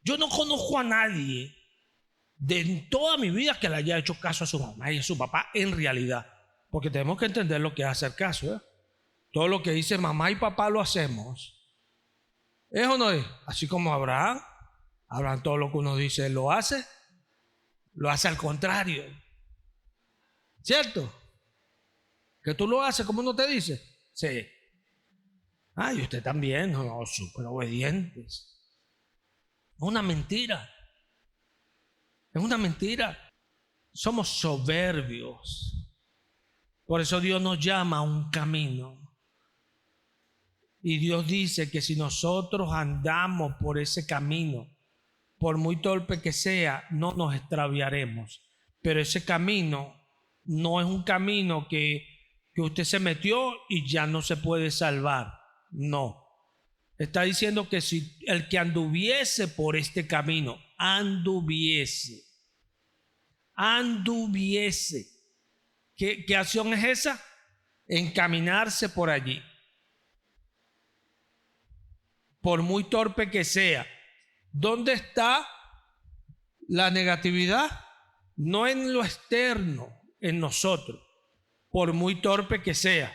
Yo no conozco a nadie de toda mi vida que le haya hecho caso a su mamá y a su papá en realidad. Porque tenemos que entender lo que es hacer caso, ¿eh? Todo lo que dice mamá y papá lo hacemos. ¿Es o no es? Así como Abraham todo lo que uno dice, lo hace al contrario. ¿Cierto? Que tú lo haces como uno te dice. Sí. Ay, usted también, no, súper obedientes. Es una mentira. Es una mentira. Somos soberbios. Por eso Dios nos llama a un camino. Y Dios dice que si nosotros andamos por ese camino, por muy torpe que sea, no nos extraviaremos. Pero ese camino no es un camino que usted se metió y ya no se puede salvar. No. Está diciendo que si el que anduviese por este camino, anduviese. ¿Qué acción es esa? Encaminarse por allí. Por muy torpe que sea. ¿Dónde está la negatividad? No en lo externo, en nosotros, por muy torpe que sea.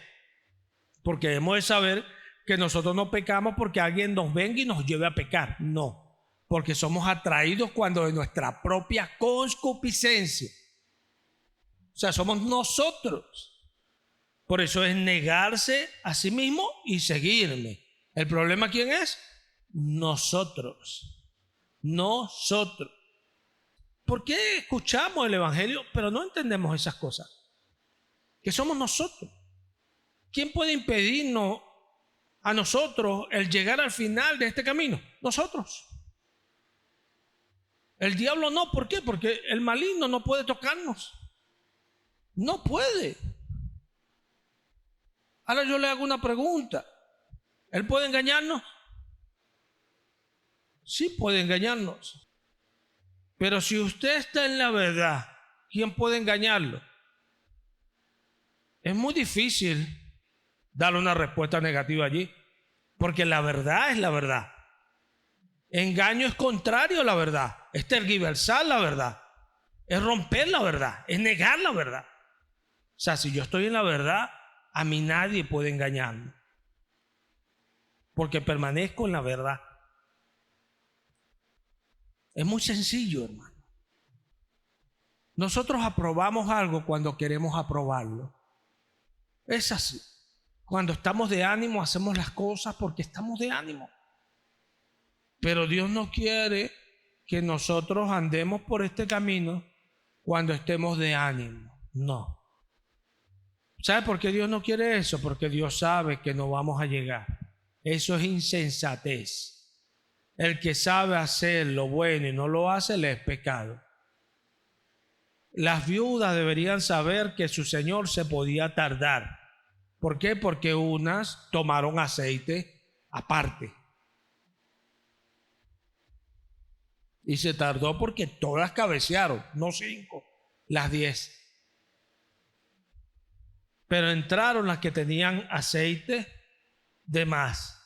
Porque debemos de saber que nosotros no pecamos porque alguien nos venga y nos lleve a pecar. No, porque somos atraídos cuando de nuestra propia concupiscencia. O sea, somos nosotros. Por eso es negarse a sí mismo y seguirme. ¿El problema quién es? Nosotros. ¿Por qué escuchamos el evangelio pero no entendemos esas cosas? Que somos nosotros. ¿Quién puede impedirnos a nosotros el llegar al final de este camino? Nosotros. El diablo no. ¿Por qué? Porque el maligno no puede tocarnos. No puede. Ahora yo le hago una pregunta. ¿Él puede engañarnos? Sí puede engañarnos. Pero si usted está en la verdad, ¿quién puede engañarlo? Es muy difícil darle una respuesta negativa allí, porque la verdad es la verdad. Engaño es contrario a la verdad, es tergiversar la verdad, es romper la verdad, es negar la verdad. O sea, si yo estoy en la verdad, a mí nadie puede engañarme, porque permanezco en la verdad. Es muy sencillo, hermano. Nosotros aprobamos algo cuando queremos aprobarlo. Es así. Cuando estamos de ánimo, hacemos las cosas porque estamos de ánimo. Pero Dios no quiere que nosotros andemos por este camino cuando estemos de ánimo. No. ¿Sabe por qué Dios no quiere eso? Porque Dios sabe que no vamos a llegar. Eso es insensatez. El que sabe hacer lo bueno y no lo hace, le es pecado. Las viudas deberían saber que su señor se podía tardar. ¿Por qué? Porque unas tomaron aceite aparte. Y se tardó porque todas cabecearon, no 5, las 10. Pero entraron las que tenían aceite de más,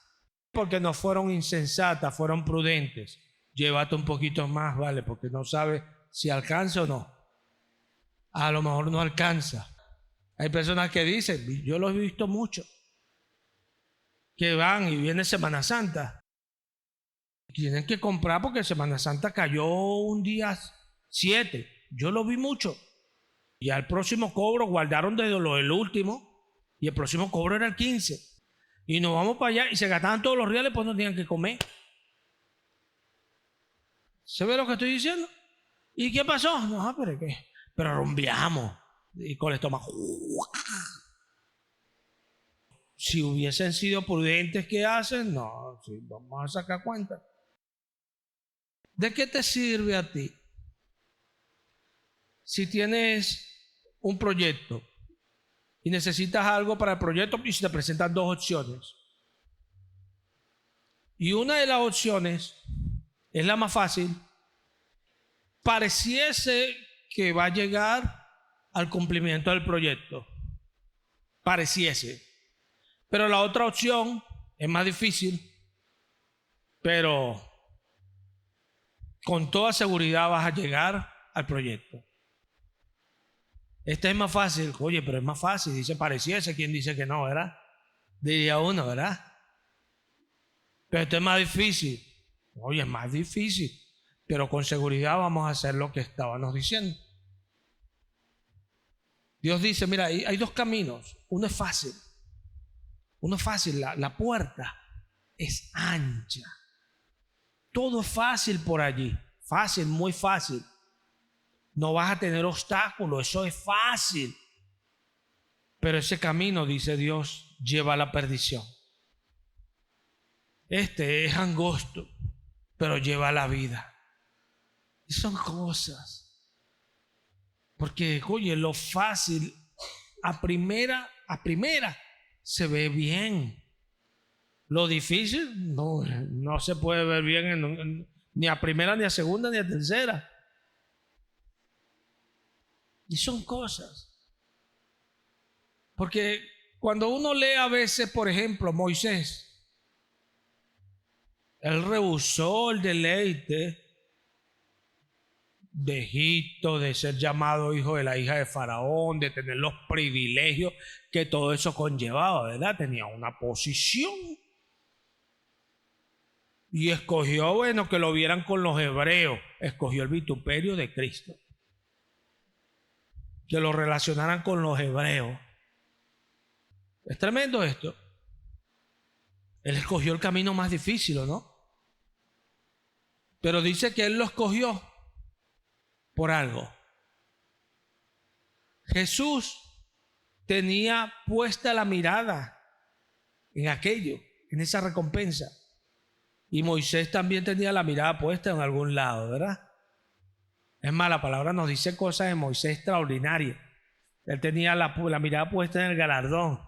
porque no fueron insensatas, fueron prudentes. Llévate un poquito más, vale, porque no sabes si alcanza o no. A lo mejor no alcanza. Hay personas que dicen, yo lo he visto mucho, que van y viene Semana Santa. Tienen que comprar porque Semana Santa cayó un día 7. Yo lo vi mucho. Y al próximo cobro guardaron desde lo del último y el próximo cobro era el 15. Y nos vamos para allá y se gastaban todos los reales, pues no tenían que comer. ¿Se ve lo que estoy diciendo? ¿Y qué pasó? No, pero ¿qué? Pero rumbeamos y con el estómago. Si hubiesen sido prudentes, ¿qué hacen? No, sí, vamos a sacar cuenta. ¿De qué te sirve a ti? Si tienes un proyecto y necesitas algo para el proyecto y se te presentan 2 opciones. Y una de las opciones es la más fácil. Pareciese que va a llegar al cumplimiento del proyecto. Pareciese. Pero la otra opción es más difícil, pero con toda seguridad vas a llegar al proyecto. Esta es más fácil. Oye, pero es más fácil. Dice pareciese. ¿Quién dice que no, verdad? Diría uno, ¿verdad? Pero esto es más difícil. Oye, es más difícil. Pero con seguridad vamos a hacer lo que estábamos diciendo. Dios dice, mira, hay 2 caminos. Uno es fácil. Uno es fácil. La puerta es ancha. Todo es fácil por allí. Fácil, muy fácil. No vas a tener obstáculos, eso es fácil. Pero ese camino, dice Dios, lleva a la perdición. Este es angosto, pero lleva a la vida. Y son cosas. Porque, oye, lo fácil a primera se ve bien. Lo difícil no se puede ver bien ni a primera, ni a segunda, ni a tercera. Y son cosas. Porque cuando uno lee a veces, por ejemplo, Moisés, él rehusó el deleite de Egipto, de ser llamado hijo de la hija de Faraón, de tener los privilegios que todo eso conllevaba, ¿verdad? Tenía una posición. Y escogió, bueno, que lo vieran con los hebreos. Escogió el vituperio de Cristo. Que lo relacionaran con los hebreos. Es tremendo esto. Él escogió el camino más difícil, ¿no? Pero dice que él lo escogió por algo. Jesús tenía puesta la mirada en aquello, en esa recompensa. Y Moisés también tenía la mirada puesta en algún lado, ¿verdad? Es más, la palabra nos dice cosas de Moisés extraordinarias. Él tenía la mirada puesta en el galardón.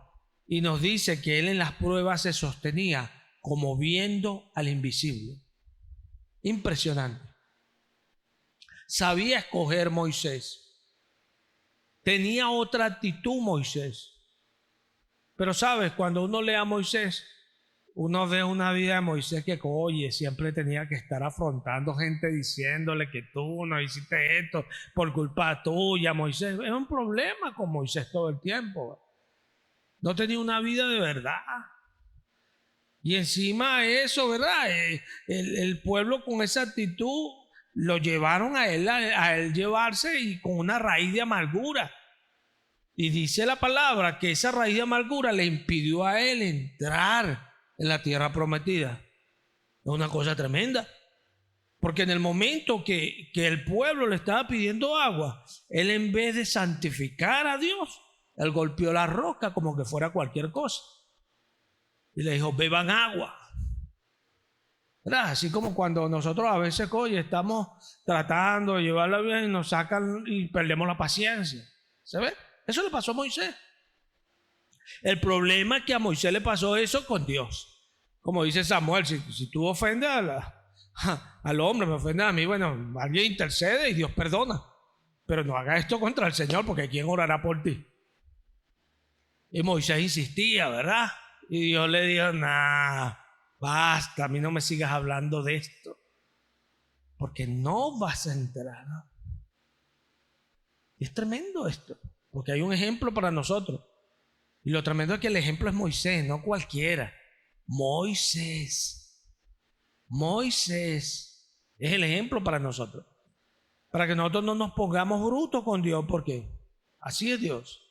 Y nos dice que él en las pruebas se sostenía como viendo al invisible. Impresionante. Sabía escoger Moisés. Tenía otra actitud Moisés. Pero sabes, cuando uno lee a Moisés, uno ve una vida de Moisés que, oye, siempre tenía que estar afrontando gente diciéndole que tú no hiciste esto por culpa tuya, Moisés. Era un problema con Moisés todo el tiempo. No tenía una vida de verdad. Y encima de eso, ¿verdad? El pueblo con esa actitud lo llevaron a él llevarse y con una raíz de amargura. Y dice la palabra que esa raíz de amargura le impidió a él entrar en la tierra prometida. Es una cosa tremenda. Porque en el momento que el pueblo le estaba pidiendo agua, él en vez de santificar a Dios, él golpeó la roca como que fuera cualquier cosa. Y le dijo, beban agua. ¿Verdad? Así como cuando nosotros a veces, oye, estamos tratando de llevarla bien y nos sacan y perdemos la paciencia. ¿Se ve? Eso le pasó a Moisés. El problema es que a Moisés le pasó eso con Dios. Como dice Samuel, si tú ofendes al hombre, me ofendes a mí, bueno, alguien intercede y Dios perdona. Pero no haga esto contra el Señor, porque ¿quién orará por ti? Y Moisés insistía, ¿verdad? Y Dios le dijo, nah, basta, a mí no me sigas hablando de esto, porque no vas a entrar. Y es tremendo esto, porque hay un ejemplo para nosotros. Y lo tremendo es que el ejemplo es Moisés, no cualquiera. Moisés es el ejemplo para nosotros. Para que nosotros no nos pongamos brutos con Dios, porque así es Dios.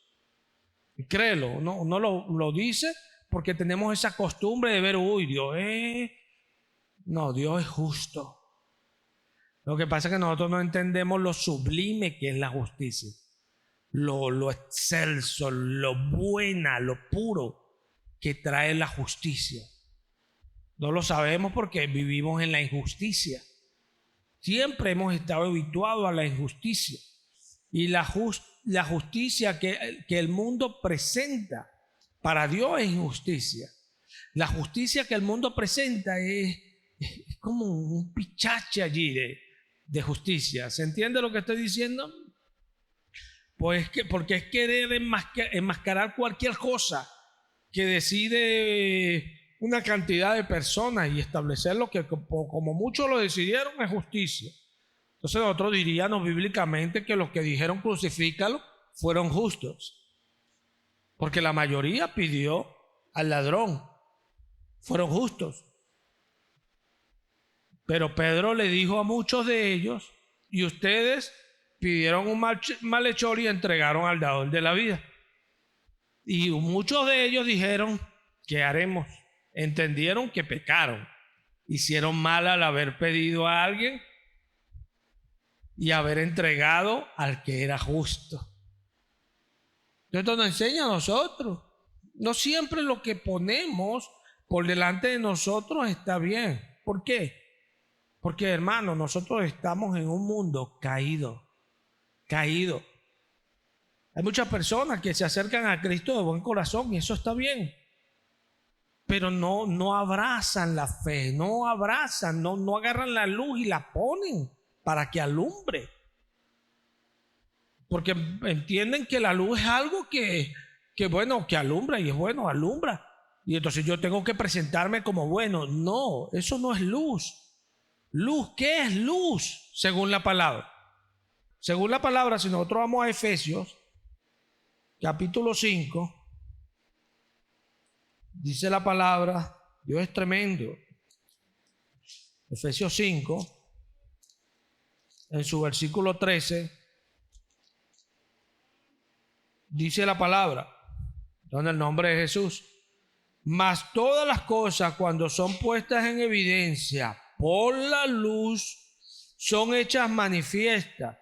Y créelo, no lo dice porque tenemos esa costumbre de ver, uy, Dios es... No, Dios es justo. Lo que pasa es que nosotros no entendemos lo sublime que es la justicia. Lo excelso, lo buena, lo puro que trae la justicia. No lo sabemos porque vivimos en la injusticia. Siempre hemos estado habituados a la injusticia. Y la justicia que el mundo presenta para Dios es injusticia. La justicia que el mundo presenta es como un pichache allí de justicia. ¿Se entiende lo que estoy diciendo? Pues porque es querer enmascarar cualquier cosa que decide una cantidad de personas y establecer lo que como muchos lo decidieron es justicia. Entonces nosotros diríamos bíblicamente que los que dijeron crucifícalo fueron justos, porque la mayoría pidió al ladrón, fueron justos. Pero Pedro le dijo a muchos de ellos, y ustedes pidieron un malhechor y entregaron al dador de la vida. Y muchos de ellos dijeron, ¿qué haremos? Entendieron que pecaron, hicieron mal al haber pedido a alguien y haber entregado al que era justo. Esto nos enseña a nosotros. No siempre lo que ponemos por delante de nosotros está bien. ¿Por qué? Porque, hermano, nosotros estamos en un mundo caído. Hay muchas personas que se acercan a Cristo de buen corazón y eso está bien. Pero no abrazan la fe, no agarran la luz y la ponen para que alumbre. Porque entienden que la luz es algo que alumbra y es bueno, alumbra. Y entonces yo tengo que presentarme como bueno. No, eso no es luz. Luz, ¿qué es luz? Según la palabra. Según la palabra, si nosotros vamos a Efesios, capítulo 5, dice la palabra, Dios es tremendo. Efesios 5, en su versículo 13, dice la palabra, en el nombre de Jesús, mas todas las cosas cuando son puestas en evidencia por la luz son hechas manifiestas,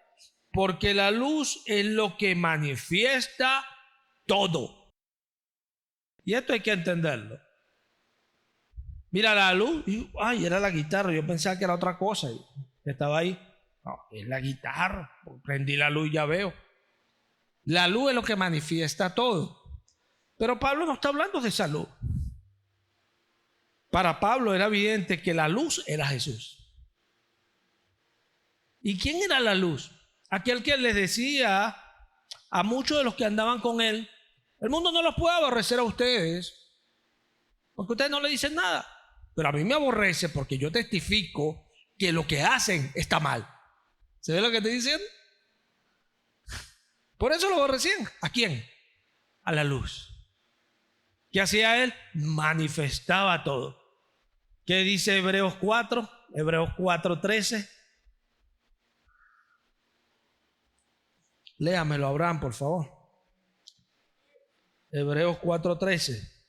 porque la luz es lo que manifiesta todo. Y esto hay que entenderlo. Mira la luz, ay, era la guitarra, yo pensaba que era otra cosa, que estaba ahí. No, es la guitarra, prendí la luz y ya veo. La luz es lo que manifiesta todo. Pero Pablo no está hablando de esa luz. Para Pablo era evidente que la luz era Jesús. ¿Y quién era la luz? Aquel que les decía a muchos de los que andaban con él, el mundo no los puede aborrecer a ustedes, porque ustedes no le dicen nada. Pero a mí me aborrece porque yo testifico que lo que hacen está mal. ¿Se ve lo que estoy diciendo? Por eso lo aborrecían. ¿A quién? A la luz. ¿Qué hacía él? Manifestaba todo. ¿Qué dice Hebreos 4? Hebreos 4:13. Léamelo, Abraham, por favor. Hebreos 4:13.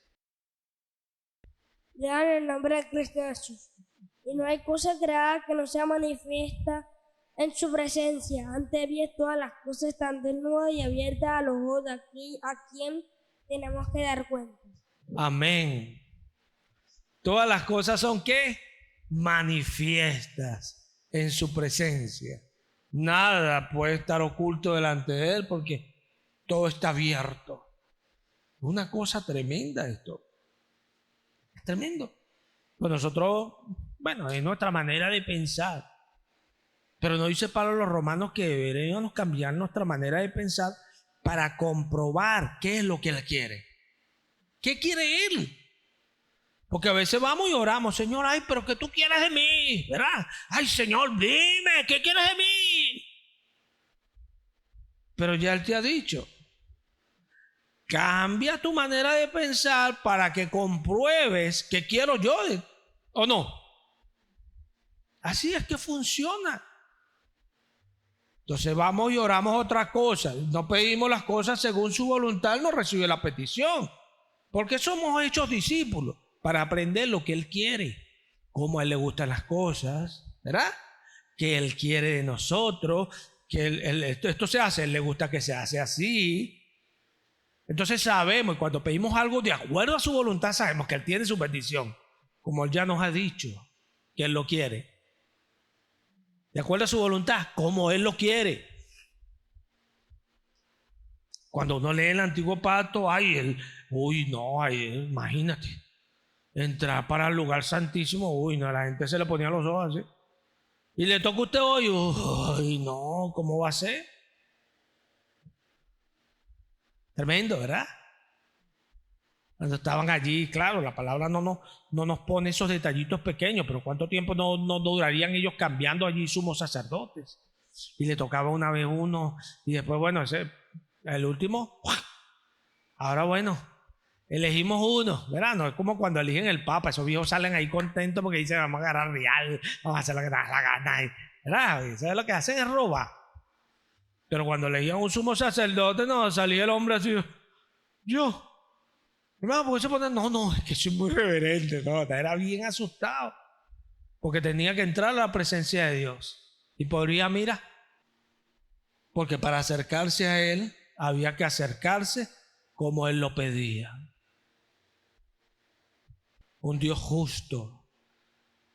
Lean el nombre de Cristo Jesús. Y no hay cosa creada que no sea manifiesta en su presencia. Antes bien todas las cosas están desnudas y abiertas a los ojos de aquí a quien tenemos que dar cuenta. Amén. Todas las cosas son ¿qué? Manifiestas en su presencia. Nada puede estar oculto delante de él porque todo está abierto. Una cosa tremenda esto. Es tremendo. Pues nosotros, es nuestra manera de pensar. Pero no dice Pablo a los romanos que deberíamos cambiar nuestra manera de pensar para comprobar qué es lo que él quiere. ¿Qué quiere Él? Porque a veces vamos y oramos, Señor, ay, pero ¿qué tú quieres de mí? ¿Verdad? Ay, Señor, dime, ¿qué quieres de mí? Pero ya Él te ha dicho, cambia tu manera de pensar para que compruebes que quiero yo, ¿o no? Así es que funciona. Entonces vamos y oramos otra cosa. No pedimos las cosas según su voluntad, no recibe la petición. Porque somos hechos discípulos para aprender lo que Él quiere, cómo a Él le gustan las cosas, ¿verdad? Que Él quiere de nosotros, que esto se hace, Él le gusta que se hace así. Entonces sabemos, y cuando pedimos algo de acuerdo a su voluntad, sabemos que Él tiene su bendición, como Él ya nos ha dicho que Él lo quiere. De acuerdo a su voluntad, como Él lo quiere. Cuando uno lee el antiguo pacto, imagínate, entrar para el lugar santísimo, la gente se le ponía los ojos así. Y le toca a usted hoy, no, ¿cómo va a ser? Tremendo, ¿verdad? Cuando estaban allí, claro, la palabra no nos pone esos detallitos pequeños, pero ¿cuánto tiempo no durarían ellos cambiando allí sumos sacerdotes? Y le tocaba una vez uno, y después, el último, ahora elegimos uno, ¿verdad? No es como cuando eligen el Papa, esos viejos salen ahí contentos porque dicen, vamos a agarrar real, vamos a hacer lo que nos da la gana, ¿verdad? Y ¿sabes lo que hacen? Es robar. Pero cuando elegían un sumo sacerdote, no, salía el hombre así, yo, hermano, porque se pone, es que soy muy reverente, era bien asustado, porque tenía que entrar a la presencia de Dios. Y podría, porque para acercarse a Él, había que acercarse como Él lo pedía. Un Dios justo.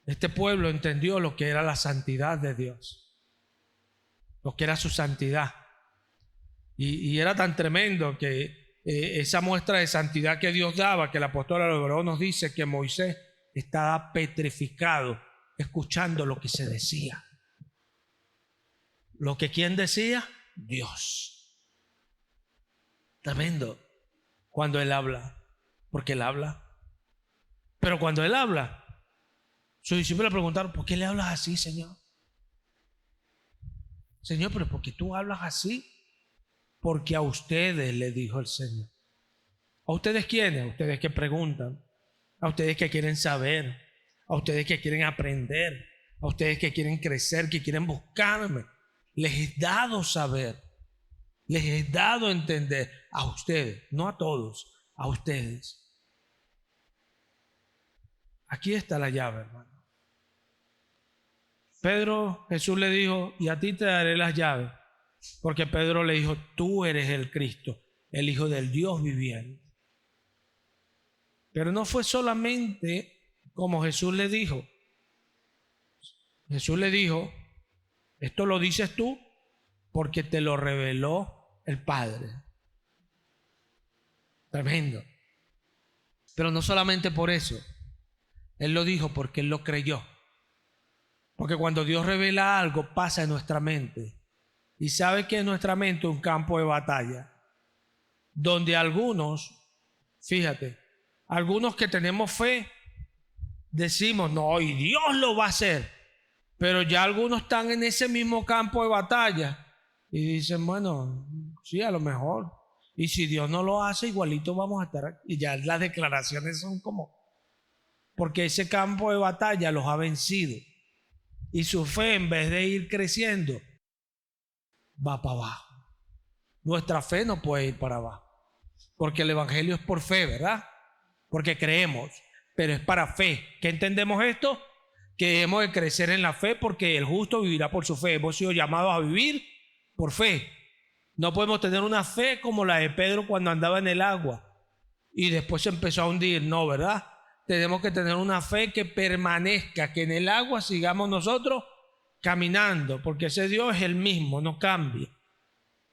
Este pueblo entendió lo que era la santidad de Dios, lo que era su santidad. Y era tan tremendo que esa muestra de santidad que Dios daba, que el apóstol a los Hebreos nos dice que Moisés estaba petrificado escuchando lo que se decía. Lo que ¿quién decía? Dios. Tremendo. Cuando Él habla, porque Él habla. Pero cuando Él habla, sus discípulos le preguntaron, ¿por qué le hablas así, Señor? Señor, pero ¿por qué tú hablas así? Porque a ustedes, le dijo el Señor. ¿A ustedes quiénes? A ustedes que preguntan, a ustedes que quieren saber, a ustedes que quieren aprender, a ustedes que quieren crecer, que quieren buscarme. Les he dado saber, les he dado entender a ustedes, no a todos, a ustedes. Aquí está la llave, hermano. Jesús le dijo, y a ti te daré las llaves. Porque Pedro le dijo, tú eres el Cristo, el Hijo del Dios viviente. Pero no fue solamente como Jesús le dijo. Jesús le dijo, esto lo dices tú porque te lo reveló el Padre. Tremendo. Pero no solamente por eso. Él lo dijo porque Él lo creyó. Porque cuando Dios revela algo, pasa en nuestra mente. Y sabe que en nuestra mente es un campo de batalla. Donde algunos, fíjate, algunos que tenemos fe, decimos, no, y Dios lo va a hacer. Pero ya algunos están en ese mismo campo de batalla. Y dicen, bueno, sí, a lo mejor. Y si Dios no lo hace, igualito vamos a estar aquí. Y ya las declaraciones son como... Porque ese campo de batalla los ha vencido. Y su fe, en vez de ir creciendo, va para abajo. Nuestra fe no puede ir para abajo. Porque el evangelio es por fe, ¿verdad? Porque creemos, pero es para fe. ¿Qué entendemos esto? Que debemos de crecer en la fe porque el justo vivirá por su fe. Hemos sido llamados a vivir por fe. No podemos tener una fe como la de Pedro cuando andaba en el agua y después se empezó a hundir, no, ¿verdad? Tenemos que tener una fe que permanezca, que en el agua sigamos nosotros caminando, porque ese Dios es el mismo, no cambia.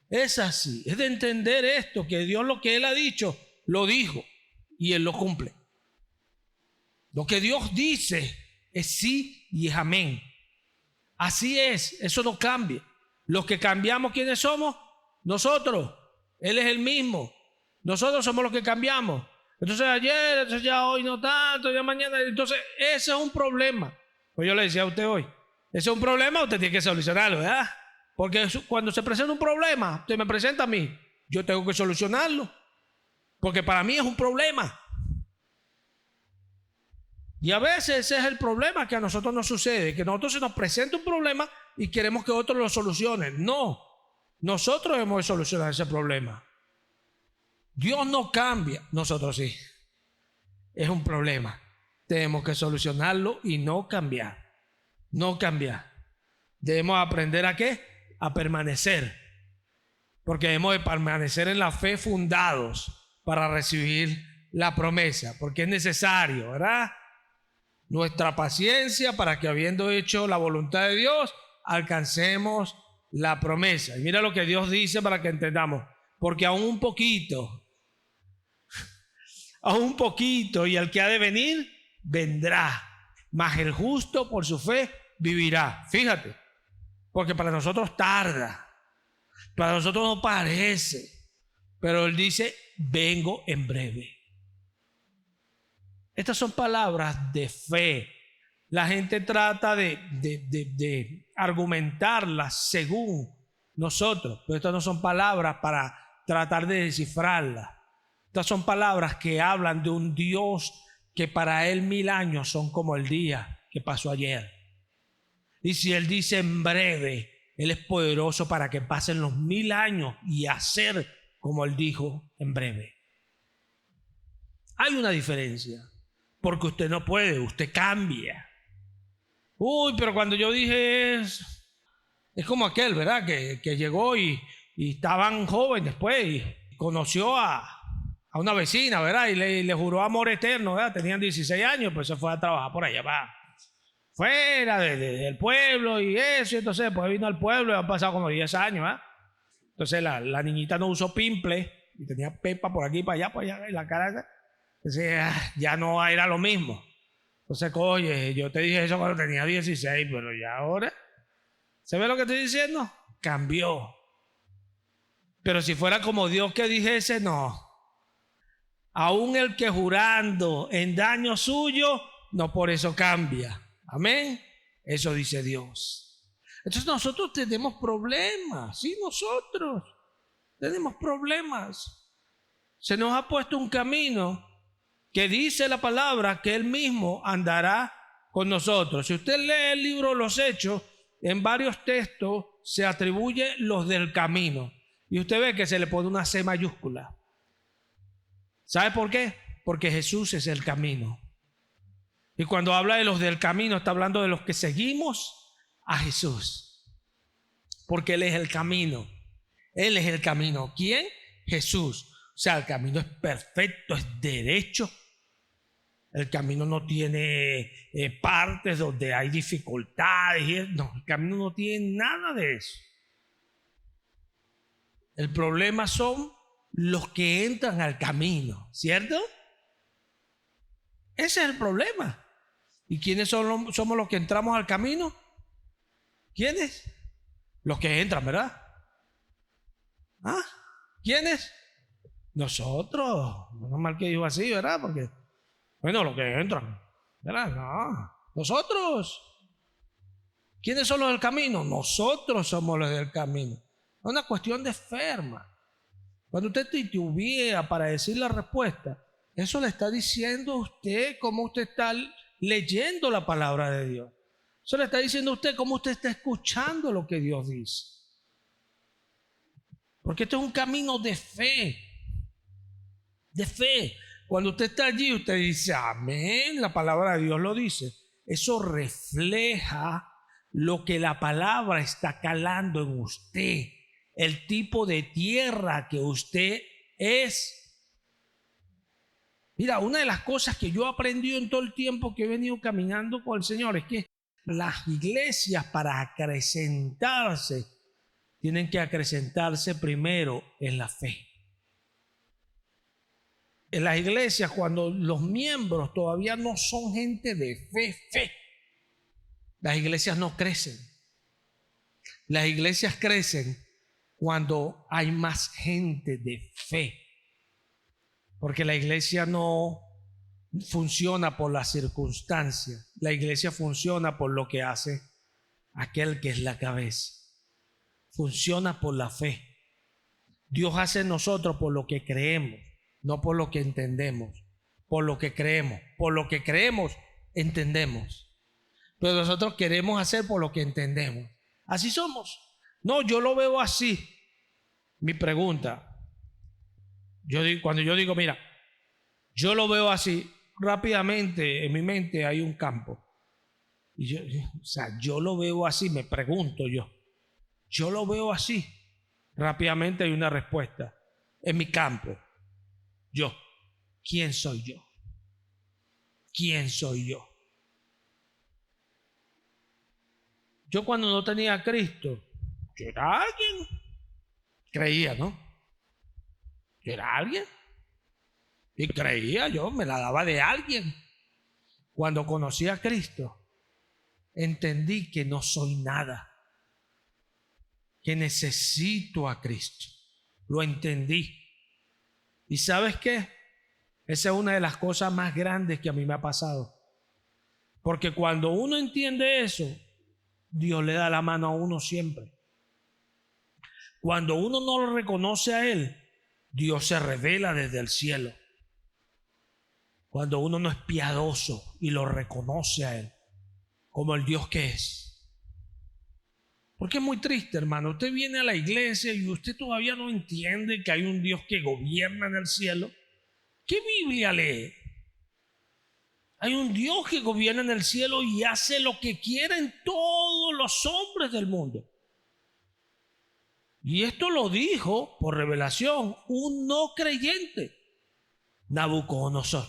Es así, es de entender esto, que Dios lo que Él ha dicho, lo dijo y Él lo cumple. Lo que Dios dice es sí y es amén. Así es, eso no cambia. Los que cambiamos, ¿quiénes somos? Nosotros. Él es el mismo. Nosotros somos los que cambiamos. Entonces ayer, entonces ya hoy no tanto, ya mañana. Entonces ese es un problema. Pues yo le decía a usted hoy, ese es un problema, usted tiene que solucionarlo, ¿verdad? Porque cuando se presenta un problema, usted me presenta a mí, yo tengo que solucionarlo. Porque para mí es un problema. Y a veces ese es el problema que a nosotros nos sucede, que a nosotros se nos presenta un problema y queremos que otros lo solucionen. No, nosotros hemos de solucionar ese problema. Dios no cambia, nosotros sí. Es un problema. Tenemos que solucionarlo y no cambiar. No cambiar. Debemos aprender ¿a qué? A permanecer. Porque debemos de permanecer en la fe fundados para recibir la promesa. Porque es necesario, ¿verdad? Nuestra paciencia para que habiendo hecho la voluntad de Dios, alcancemos la promesa. Y mira lo que Dios dice para que entendamos. Porque aún un poquito, y el que ha de venir, vendrá. Mas el justo por su fe vivirá. Fíjate, porque para nosotros tarda. Para nosotros no parece. Pero Él dice, vengo en breve. Estas son palabras de fe. La gente trata de argumentarlas según nosotros, pero estas no son palabras para tratar de descifrarlas. Estas son palabras que hablan de un Dios que para Él 1000 años son como el día que pasó ayer. Y si Él dice en breve, Él es poderoso para que pasen los 1000 años y hacer como Él dijo en breve. Hay una diferencia. Porque usted no puede, usted cambia. Uy, pero cuando yo dije es como aquel, ¿verdad? Que llegó y estaban jóvenes pues y conoció a una vecina, ¿verdad? Y le juró amor eterno, ¿verdad? Tenían 16 años, pues se fue a trabajar por allá, va. Fuera del pueblo y eso, y entonces pues vino al pueblo y han pasado como 10 años, ¿verdad? Entonces la niñita no usó pimple y tenía pepa por aquí, para allá, en la cara esa. Entonces ya no era lo mismo. Entonces, oye, yo te dije eso cuando tenía 16, pero ya ahora, ¿se ve lo que estoy diciendo? Cambió. Pero si fuera como Dios que dijese, no. Aún el que jurando en daño suyo, no por eso cambia. Amén. Eso dice Dios. Entonces nosotros tenemos problemas. Sí, nosotros tenemos problemas. Se nos ha puesto un camino que dice la palabra que Él mismo andará con nosotros. Si usted lee el libro de los Hechos, en varios textos se atribuye los del camino. Y usted ve que se le pone una C mayúscula. ¿Sabe por qué? Porque Jesús es el camino. Y cuando habla de los del camino, está hablando de los que seguimos a Jesús. Porque Él es el camino. Él es el camino. ¿Quién? Jesús. O sea, el camino es perfecto, es derecho. El camino no tiene partes donde hay dificultades. No, el camino no tiene nada de eso. El problema son los que entran al camino, ¿cierto? Ese es el problema. ¿Y quiénes somos los que entramos al camino? ¿Quiénes? Los que entran, ¿verdad? ¿Ah? ¿Quiénes? Nosotros. No mal que dijo así, ¿verdad? Porque, bueno, los que entran, ¿verdad? No, nosotros. ¿Quiénes son los del camino? Nosotros somos los del camino. Es una cuestión de fe, hermano. Cuando usted titubea para decir la respuesta, eso le está diciendo a usted cómo usted está leyendo la palabra de Dios. Eso le está diciendo a usted cómo usted está escuchando lo que Dios dice. Porque esto es un camino de fe. De fe. Cuando usted está allí, usted dice, amén, la palabra de Dios lo dice. Eso refleja lo que la palabra está calando en usted. El tipo de tierra que usted es. Mira, una de las cosas que yo he aprendido en todo el tiempo que he venido caminando con el Señor es que las iglesias, para acrecentarse, tienen que acrecentarse primero en la fe. En las iglesias, cuando los miembros todavía no son gente de fe, las iglesias no crecen. Las iglesias crecen cuando hay más gente de fe. Porque la iglesia no funciona por las circunstancias. La iglesia funciona por lo que hace aquel que es la cabeza. Funciona por la fe. Dios hace en nosotros por lo que creemos, no por lo que entendemos. Por lo que creemos. Por lo que creemos, entendemos. Pero nosotros queremos hacer por lo que entendemos. Así somos. No, yo lo veo así. Mi pregunta, cuando yo digo, mira, yo lo veo así, rápidamente en mi mente hay un campo. Y yo lo veo así, me pregunto yo lo veo así. Rápidamente hay una respuesta en mi campo. ¿Quién soy yo? ¿Quién soy yo? Yo cuando no tenía a Cristo, yo era alguien. Creía, ¿no? Yo era alguien. Y creía, yo me la daba de alguien. Cuando conocí a Cristo, entendí que no soy nada, que necesito a Cristo. Lo entendí. ¿Y sabes qué? Esa es una de las cosas más grandes que a mí me ha pasado. Porque cuando uno entiende eso, Dios le da la mano a uno siempre. Cuando uno no lo reconoce a Él, Dios se revela desde el cielo. Cuando uno no es piadoso y lo reconoce a Él como el Dios que es. Porque es muy triste, hermano. Usted viene a la iglesia y usted todavía no entiende que hay un Dios que gobierna en el cielo. ¿Qué Biblia lee? Hay un Dios que gobierna en el cielo y hace lo que quieren todos los hombres del mundo. Y esto lo dijo por revelación un no creyente, Nabucodonosor.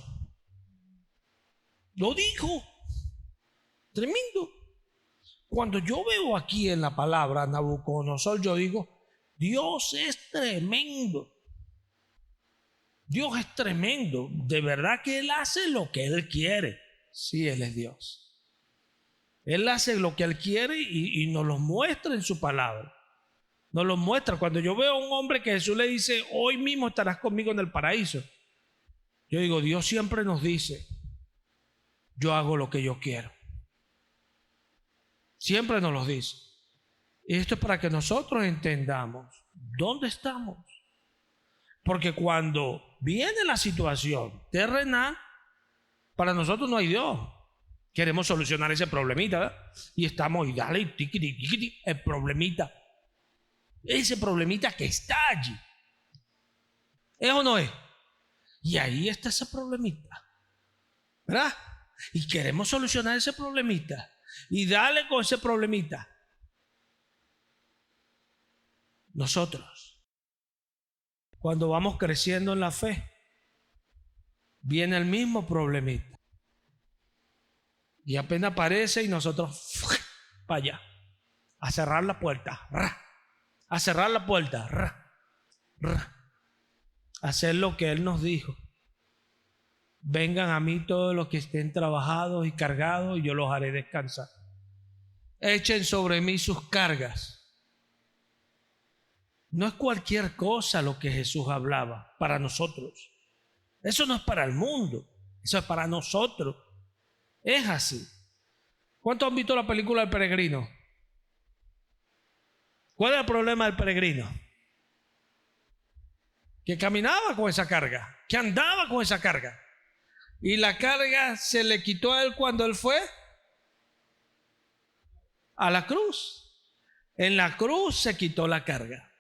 Lo dijo. Tremendo. Cuando yo veo aquí en la palabra Nabucodonosor, yo digo, Dios es tremendo. Dios es tremendo. De verdad que Él hace lo que Él quiere. Sí, Él es Dios. Él hace lo que Él quiere y nos lo muestra en su palabra. Nos lo muestra. Cuando yo veo a un hombre que Jesús le dice, hoy mismo estarás conmigo en el paraíso. Yo digo, Dios siempre nos dice, yo hago lo que yo quiero. Siempre nos lo dice. Y esto es para que nosotros entendamos dónde estamos. Porque cuando viene la situación terrenal, para nosotros no hay Dios. Queremos solucionar ese problemita, ¿verdad? Y estamos, y dale, tiquiti, tiquiti, el problemita. Ese problemita que está allí. ¿Es o no es? Y ahí está ese problemita, ¿verdad? Y queremos solucionar ese problemita. Y dale con ese problemita. Nosotros, cuando vamos creciendo en la fe, viene el mismo problemita. Y apenas aparece y nosotros para allá, a cerrar la puerta, a cerrar la puerta, a hacer lo que Él nos dijo. Vengan a mí todos los que estén trabajados y cargados y yo los haré descansar. Echen sobre mí sus cargas. No es cualquier cosa lo que Jesús hablaba para nosotros. Eso no es para el mundo, eso es para nosotros. Es así. ¿Cuántos han visto la película El Peregrino? ¿Cuál es el problema del peregrino? Que caminaba con esa carga, que andaba con esa carga. Y la carga se le quitó a él cuando él fue a la cruz. En la cruz se quitó la carga.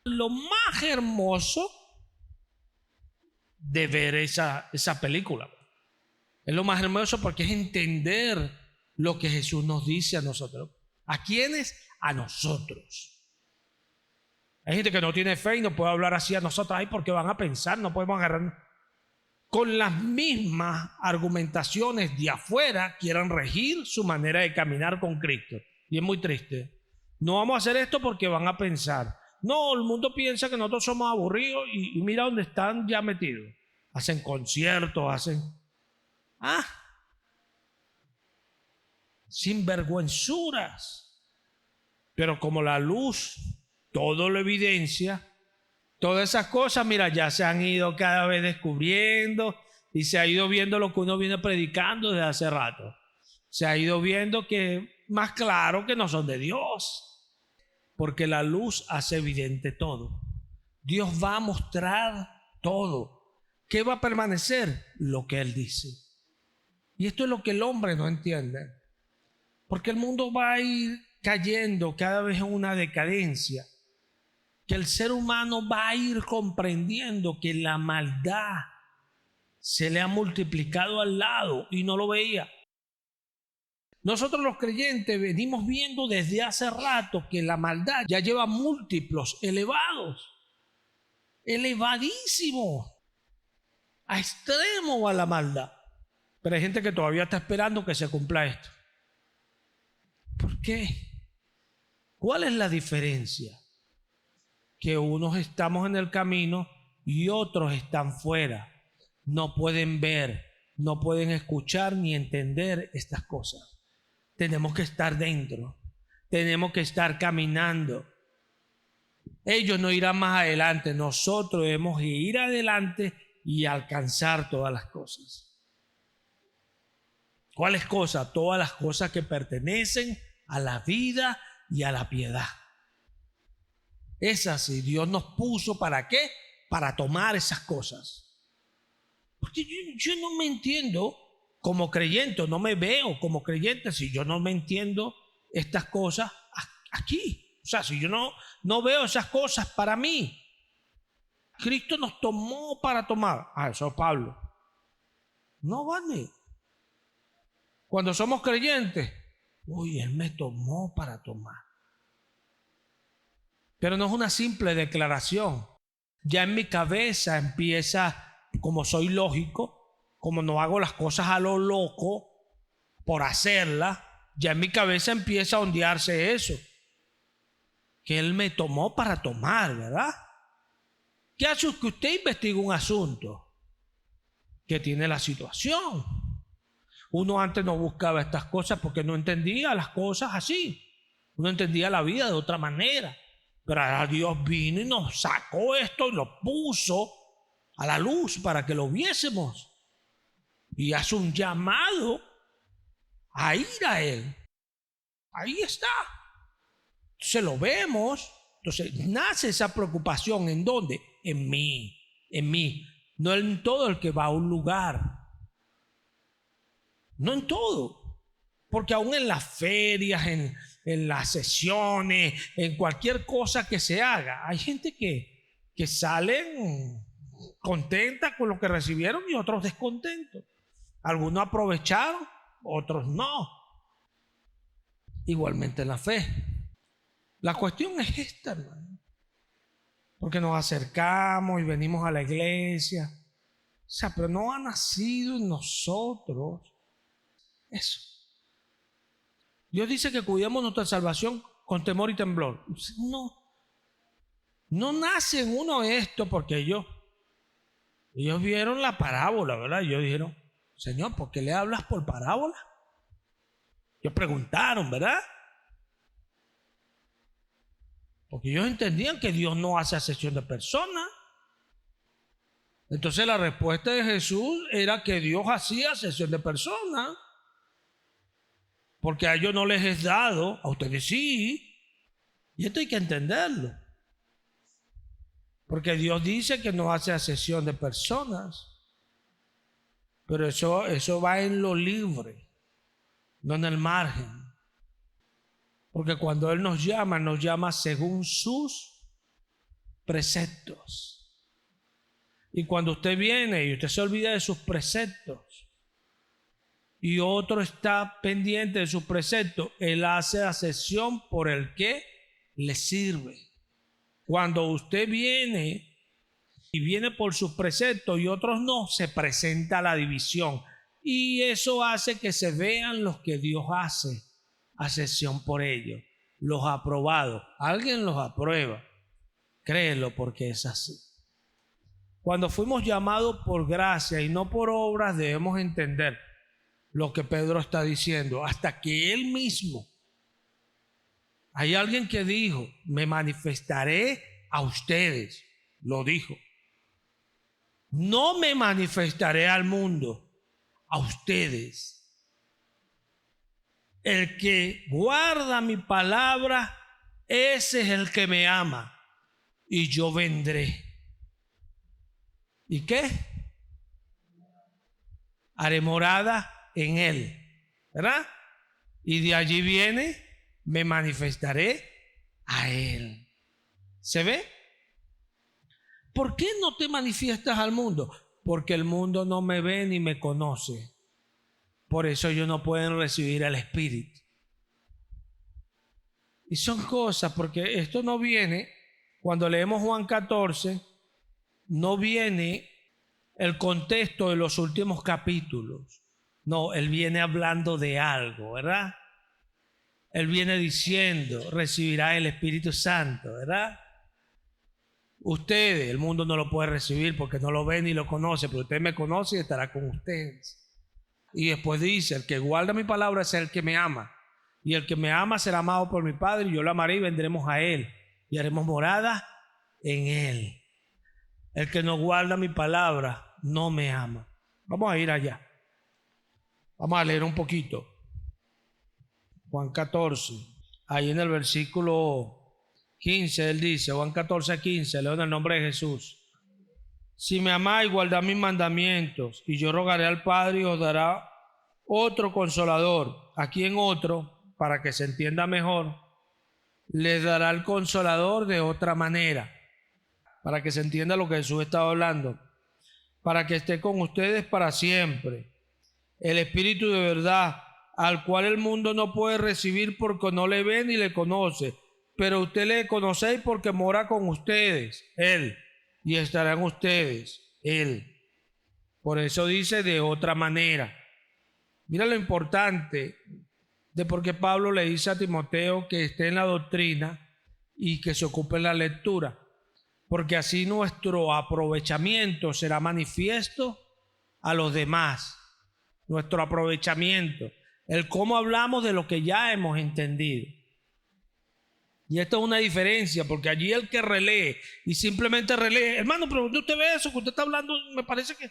Lo más hermoso de ver esa película es lo más hermoso porque es entender lo que Jesús nos dice a nosotros. ¿A quiénes? A nosotros. Hay gente que no tiene fe y no puede hablar así a nosotros. Ay, porque van a pensar, no podemos agarrar. Con las mismas argumentaciones de afuera quieran regir su manera de caminar con Cristo. Y es muy triste. No vamos a hacer esto porque van a pensar. No, el mundo piensa que nosotros somos aburridos y mira dónde están ya metidos. Hacen conciertos, hacen... sinvergüenzuras. Pero como la luz todo lo evidencia, Todas esas cosas, mira, ya se han ido cada vez descubriendo y se ha ido viendo lo que uno viene predicando desde hace rato. Se ha ido viendo que más claro que no son de Dios, porque la luz hace evidente todo. Dios va a mostrar todo. ¿Qué va a permanecer? Lo que Él dice. Y esto es lo que el hombre no entiende, porque el mundo va a ir cayendo cada vez en una decadencia, que el ser humano va a ir comprendiendo que la maldad se le ha multiplicado al lado y no lo veía. Nosotros los creyentes venimos viendo desde hace rato que la maldad ya lleva múltiplos elevados, elevadísimos, a extremo va la maldad. Pero hay gente que todavía está esperando que se cumpla esto. ¿Por qué? ¿Cuál es la diferencia? Que unos estamos en el camino y otros están fuera. No pueden ver, no pueden escuchar ni entender estas cosas. Tenemos que estar dentro, tenemos que estar caminando. Ellos no irán más adelante, nosotros debemos ir adelante y alcanzar todas las cosas. ¿Cuáles cosas? Todas las cosas que pertenecen a la vida y a la piedad. Es así, Dios nos puso ¿para qué? Para tomar esas cosas. Porque yo no me entiendo como creyente, no me veo como creyente si yo no me entiendo estas cosas aquí. O sea, si yo no veo esas cosas para mí. Cristo nos tomó para tomar. Eso es Pablo. No vale. Cuando somos creyentes, Él me tomó para tomar. Pero no es una simple declaración. Ya en mi cabeza empieza, como soy lógico, como no hago las cosas a lo loco por hacerlas, ya en mi cabeza empieza a ondearse eso. Que Él me tomó para tomar, ¿verdad? ¿Qué hace que usted investiga un asunto que tiene la situación? Uno antes no buscaba estas cosas porque no entendía las cosas así. Uno entendía la vida de otra manera. Pero ahora Dios vino y nos sacó esto y lo puso a la luz para que lo viésemos. Y hace un llamado a ir a Él. Ahí está. Entonces lo vemos. Entonces nace esa preocupación. ¿En dónde? En mí. En mí. No en todo el que va a un lugar. No en todo. Porque aún en las ferias, en las sesiones, en cualquier cosa que se haga, hay gente que salen contentas con lo que recibieron y otros descontentos. Algunos aprovecharon, otros no. Igualmente en la fe. La cuestión es esta, hermano. Porque nos acercamos y venimos a la iglesia. O sea, pero no ha nacido en nosotros eso. Dios dice que cuidemos nuestra salvación con temor y temblor. No nace en uno esto porque ellos vieron la parábola, ¿verdad? Ellos dijeron, Señor, ¿por qué le hablas por parábola? Ellos preguntaron, ¿verdad? Porque ellos entendían que Dios no hace acepción de personas. Entonces la respuesta de Jesús era que Dios hacía acepción de personas. Porque a ellos no les es dado, a ustedes sí. Y esto hay que entenderlo. Porque Dios dice que no hace acepción de personas. Pero eso va en lo libre, no en el margen. Porque cuando Él nos llama según sus preceptos. Y cuando usted viene y usted se olvida de sus preceptos y otro está pendiente de sus preceptos, Él hace acepción por el que le sirve. Cuando usted viene y viene por sus preceptos y otros no, se presenta la división. Y eso hace que se vean los que Dios hace acepción por ellos, los aprobados. Alguien los aprueba. Créelo porque es así. Cuando fuimos llamados por gracia y no por obras, debemos entender lo que Pedro está diciendo, hasta que él mismo. Hay alguien que dijo, me manifestaré a ustedes. lo dijo. No me manifestaré al mundo, a ustedes. El que guarda mi palabra, ese es el que me ama, y yo vendré. ¿Y qué? Haré morada en él, ¿verdad? Y de allí viene, me manifestaré a él. ¿Se ve? ¿Por qué no te manifiestas al mundo? Porque el mundo no me ve ni me conoce. Por eso ellos no pueden recibir al Espíritu. Y son cosas, porque esto no viene, cuando leemos Juan 14, no viene el contexto de los últimos capítulos. No, él viene hablando de algo, ¿verdad? Él viene diciendo, recibirá el Espíritu Santo, ¿verdad? Ustedes, el mundo no lo puede recibir porque no lo ve ni lo conoce, pero usted me conoce y estará con ustedes. Y después dice, el que guarda mi palabra es el que me ama. Y el que me ama será amado por mi Padre, y yo lo amaré y vendremos a él. Y haremos morada en él. El que no guarda mi palabra no me ama. Vamos a ir allá. Vamos a leer un poquito. Juan 14. Ahí en el versículo 15, él dice, Juan 14, 15, leo en el nombre de Jesús. Si me amáis, guardad mis mandamientos, y yo rogaré al Padre y os dará otro consolador. Aquí en otro, para que se entienda mejor, les dará el consolador de otra manera, para que se entienda lo que Jesús estaba hablando, para que esté con ustedes para siempre. El Espíritu de verdad, al cual el mundo no puede recibir porque no le ve ni le conoce, pero usted le conocéis porque mora con ustedes, Él, y estará en ustedes, Él. Por eso dice de otra manera. Mira lo importante de por qué Pablo le dice a Timoteo que esté en la doctrina y que se ocupe en la lectura, porque así nuestro aprovechamiento será manifiesto a los demás. Nuestro aprovechamiento, el cómo hablamos de lo que ya hemos entendido. Y esto es una diferencia, porque allí el que relee y simplemente relee, hermano, pero ¿dónde usted ve eso que usted está hablando? Me parece que...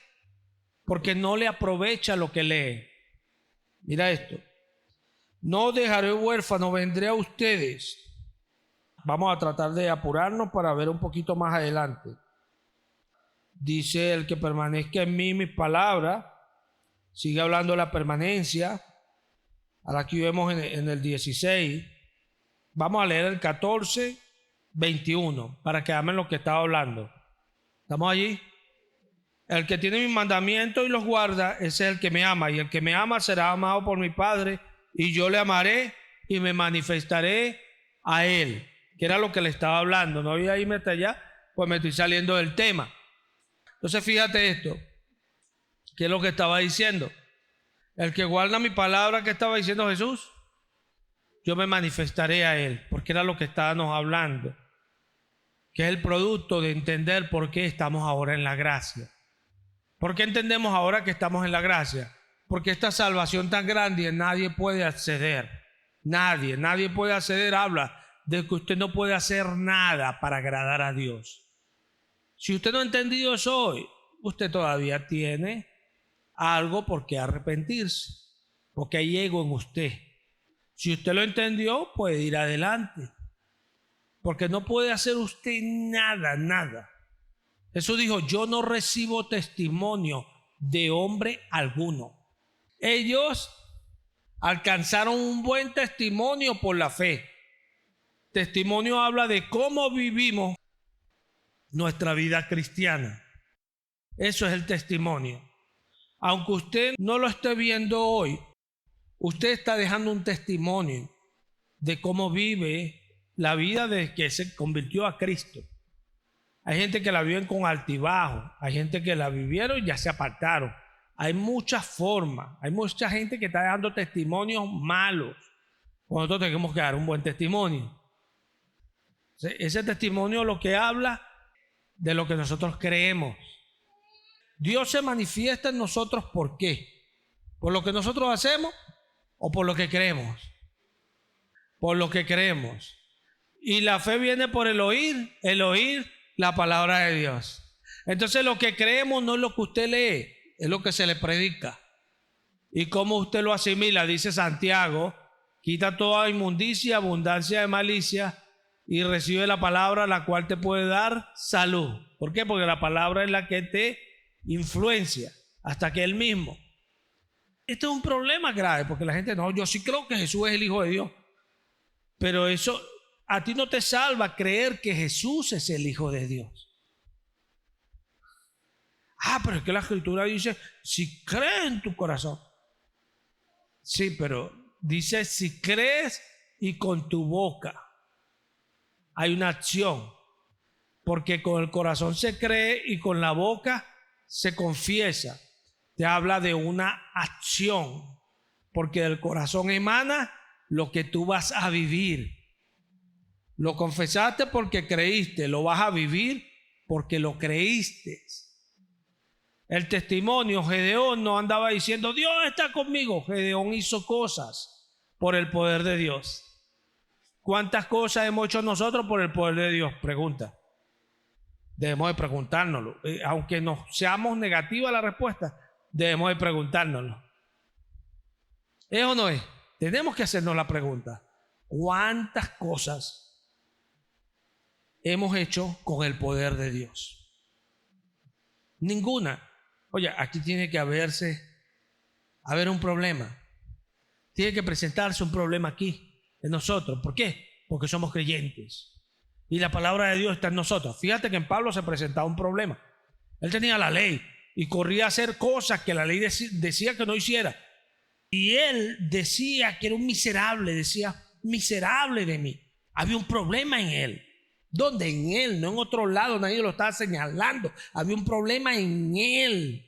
Porque no le aprovecha lo que lee. Mira esto. No dejaré huérfano, vendré a ustedes. Vamos a tratar de apurarnos para ver un poquito más adelante. Dice, el que permanezca en mí, mis palabras. Sigue hablando de la permanencia. Ahora aquí vemos en el 16. Vamos a leer el 14, 21, para que amen lo que estaba hablando. ¿Estamos allí? El que tiene mis mandamientos y los guarda, ese es el que me ama. Y el que me ama será amado por mi Padre, y yo le amaré y me manifestaré a él. Que era lo que le estaba hablando. No voy a irme hasta allá, pues me estoy saliendo del tema. Entonces fíjate esto. ¿Qué es lo que estaba diciendo? El que guarda mi palabra, ¿qué estaba diciendo Jesús? Yo me manifestaré a él, porque era lo que estábamos hablando, que es el producto de entender por qué estamos ahora en la gracia. ¿Por qué entendemos ahora que estamos en la gracia? Porque esta salvación tan grande nadie puede acceder. Nadie puede acceder. Habla de que usted no puede hacer nada para agradar a Dios. Si usted no ha entendido eso hoy, usted todavía tiene algo por qué arrepentirse, porque hay ego en usted. Si usted lo entendió, puede ir adelante, porque no puede hacer usted nada. Jesús dijo, yo no recibo testimonio de hombre alguno. Ellos alcanzaron un buen testimonio por la fe. Testimonio habla de cómo vivimos nuestra vida cristiana. Eso es el testimonio. Aunque usted no lo esté viendo hoy, usted está dejando un testimonio de cómo vive la vida desde que se convirtió a Cristo. Hay gente que la viven con altibajo, hay gente que la vivieron y ya se apartaron. Hay muchas formas, hay mucha gente que está dando testimonios malos. Nosotros tenemos que dar un buen testimonio. Ese testimonio lo que habla de lo que nosotros creemos. Dios se manifiesta en nosotros, ¿por qué? ¿Por lo que nosotros hacemos o por lo que creemos? Por lo que creemos. Y la fe viene por el oír La palabra de Dios. Entonces lo que creemos no es lo que usted lee, es lo que se le predica. Y cómo usted lo asimila, dice Santiago, quita toda inmundicia, abundancia de malicia y recibe la palabra la cual te puede dar salud. ¿Por qué? Porque la palabra es la que te influencia hasta que él mismo. Este es un problema grave porque la gente no, yo sí creo que Jesús es el Hijo de Dios. Pero eso a ti no te salva creer que Jesús es el Hijo de Dios. Pero es que la Escritura dice, si crees en tu corazón. Sí, pero dice, si crees y con tu boca. Hay una acción. Porque con el corazón se cree y con la boca se confiesa. Te habla de una acción. Porque del corazón emana lo que tú vas a vivir. Lo confesaste porque creíste, lo vas a vivir porque lo creíste. El testimonio, Gedeón no andaba diciendo, Dios está conmigo. Gedeón hizo cosas por el poder de Dios. ¿Cuántas cosas hemos hecho nosotros por el poder de Dios? Pregunta. Debemos de preguntárnoslo. Aunque nos seamos negativa la respuesta, debemos de preguntárnoslo. ¿Es o no es? Tenemos que hacernos la pregunta. ¿Cuántas cosas hemos hecho con el poder de Dios? Ninguna. Oye, aquí tiene que haber un problema. Tiene que presentarse un problema aquí, en nosotros. ¿Por qué? Porque somos creyentes. Y la palabra de Dios está en nosotros. Fíjate que en Pablo se presentaba un problema. Él tenía la ley y corría a hacer cosas que la ley decía que no hiciera. Y él decía que era un miserable, decía, miserable de mí. Había un problema en él. ¿Dónde? En él, no en otro lado, nadie lo estaba señalando. Había un problema en él.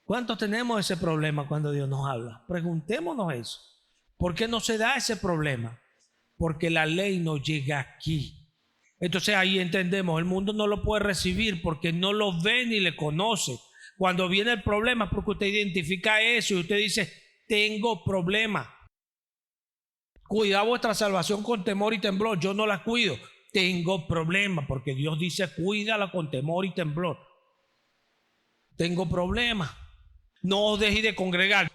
¿Cuántos tenemos ese problema cuando Dios nos habla? Preguntémonos eso. ¿Por qué no se da ese problema? Porque la ley no llega aquí. Entonces ahí entendemos, el mundo no lo puede recibir porque no lo ve ni le conoce. Cuando viene el problema es porque usted identifica eso y usted dice, tengo problema. Cuida vuestra salvación con temor y temblor. Yo no la cuido. Tengo problema porque Dios dice, cuídala con temor y temblor. Tengo problema. No os dejéis de congregar.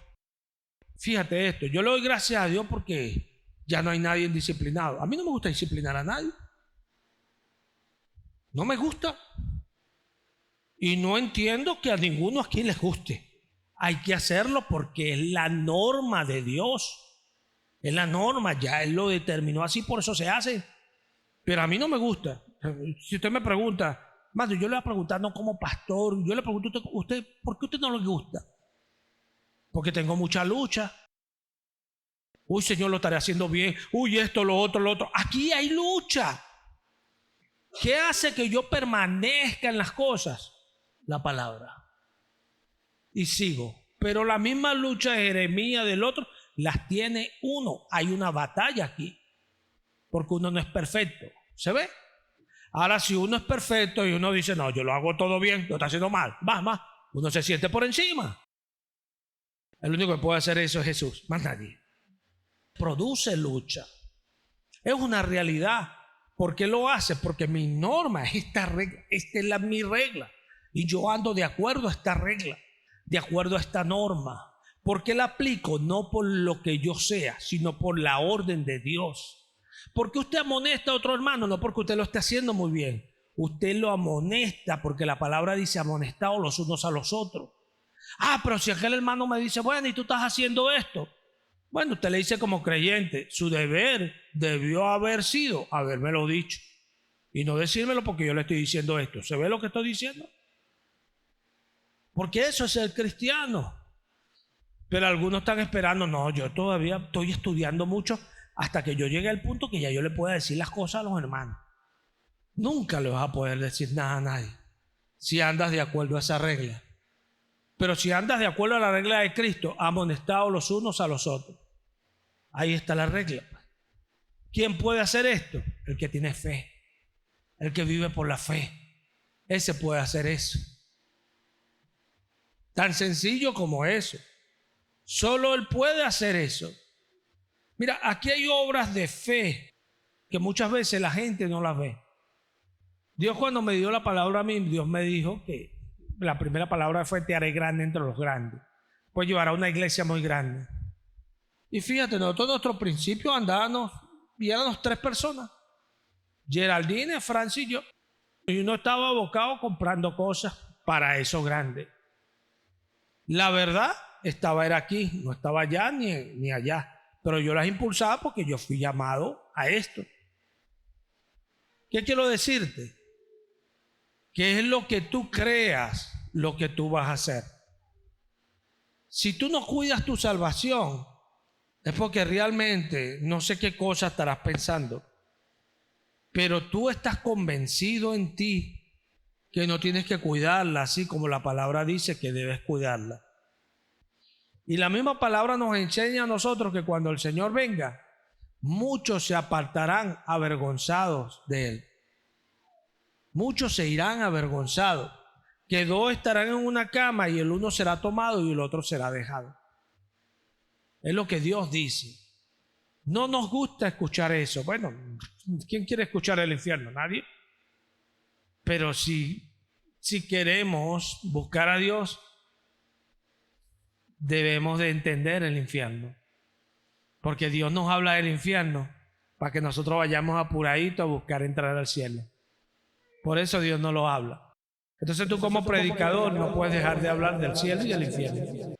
Fíjate esto, yo le doy gracias a Dios porque ya no hay nadie indisciplinado. A mí no me gusta disciplinar a nadie. No me gusta. Y no entiendo que a ninguno aquí les guste. Hay que hacerlo porque es la norma de Dios. Es la norma, ya Él lo determinó así, por eso se hace. Pero a mí no me gusta. Si usted me pregunta, más yo le voy a preguntar no como pastor, yo le pregunto a usted, ¿por qué a usted no le gusta? Porque tengo mucha lucha. Uy, Señor, lo estaré haciendo bien. Uy, esto, lo otro, lo otro. Aquí hay lucha. ¿Qué hace que yo permanezca en las cosas? La palabra. Y sigo. Pero la misma lucha de Jeremías del otro las tiene uno. Hay una batalla aquí. Porque uno no es perfecto. ¿Se ve? Ahora, si uno es perfecto y uno dice, no, yo lo hago todo bien, lo está haciendo mal, más, uno se siente por encima. El único que puede hacer eso es Jesús, más nadie. Produce lucha. Es una realidad. ¿Por qué lo hace? Porque mi norma es esta regla. Esta es mi regla. Y yo ando de acuerdo a esta regla, de acuerdo a esta norma. ¿Por qué la aplico? No por lo que yo sea, sino por la orden de Dios. ¿Por qué usted amonesta a otro hermano? No porque usted lo esté haciendo muy bien. Usted lo amonesta porque la palabra dice amonestados los unos a los otros. Pero si aquel hermano me dice, bueno, y tú estás haciendo esto. Bueno, usted le dice como creyente, su deber debió haber sido habérmelo dicho. Y no decírmelo porque yo le estoy diciendo esto. ¿Se ve lo que estoy diciendo? Porque eso es el cristiano. Pero algunos están esperando, no, yo todavía estoy estudiando mucho hasta que yo llegue al punto que ya yo le pueda decir las cosas a los hermanos. Nunca le vas a poder decir nada a nadie si andas de acuerdo a esa regla. Pero si andas de acuerdo a la regla de Cristo, amonestados los unos a los otros. Ahí está la regla. ¿Quién puede hacer esto? El que tiene fe. El que vive por la fe. Ese puede hacer eso. Tan sencillo como eso. Solo Él puede hacer eso. Mira, aquí hay obras de fe que muchas veces la gente no las ve. Dios cuando me dio la palabra a mí, Dios me dijo que la primera palabra fue: te haré grande entre los grandes. Pues llevará una iglesia muy grande. Y fíjate, nosotros nuestro principio andábamos y éramos 3 personas. Geraldine, Francis y yo. Y uno estaba abocado comprando cosas para eso grande. La verdad, era aquí, no estaba allá ni allá. Pero yo las impulsaba porque yo fui llamado a esto. ¿Qué quiero decirte? Que es lo que tú creas, lo que tú vas a hacer. Si tú no cuidas tu salvación, es porque realmente no sé qué cosa estarás pensando, pero tú estás convencido en ti que no tienes que cuidarla, así como la palabra dice que debes cuidarla. Y la misma palabra nos enseña a nosotros que cuando el Señor venga, muchos se apartarán avergonzados de Él. Muchos se irán avergonzados, que 2 estarán en una cama y el uno será tomado y el otro será dejado. Es lo que Dios dice. No nos gusta escuchar eso. Bueno, ¿quién quiere escuchar el infierno? Nadie. Pero si queremos buscar a Dios, debemos de entender el infierno. Porque Dios nos habla del infierno para que nosotros vayamos apuradito a buscar entrar al cielo. Por eso Dios no lo habla. Entonces tú como predicador no puedes dejar de hablar del cielo y del infierno.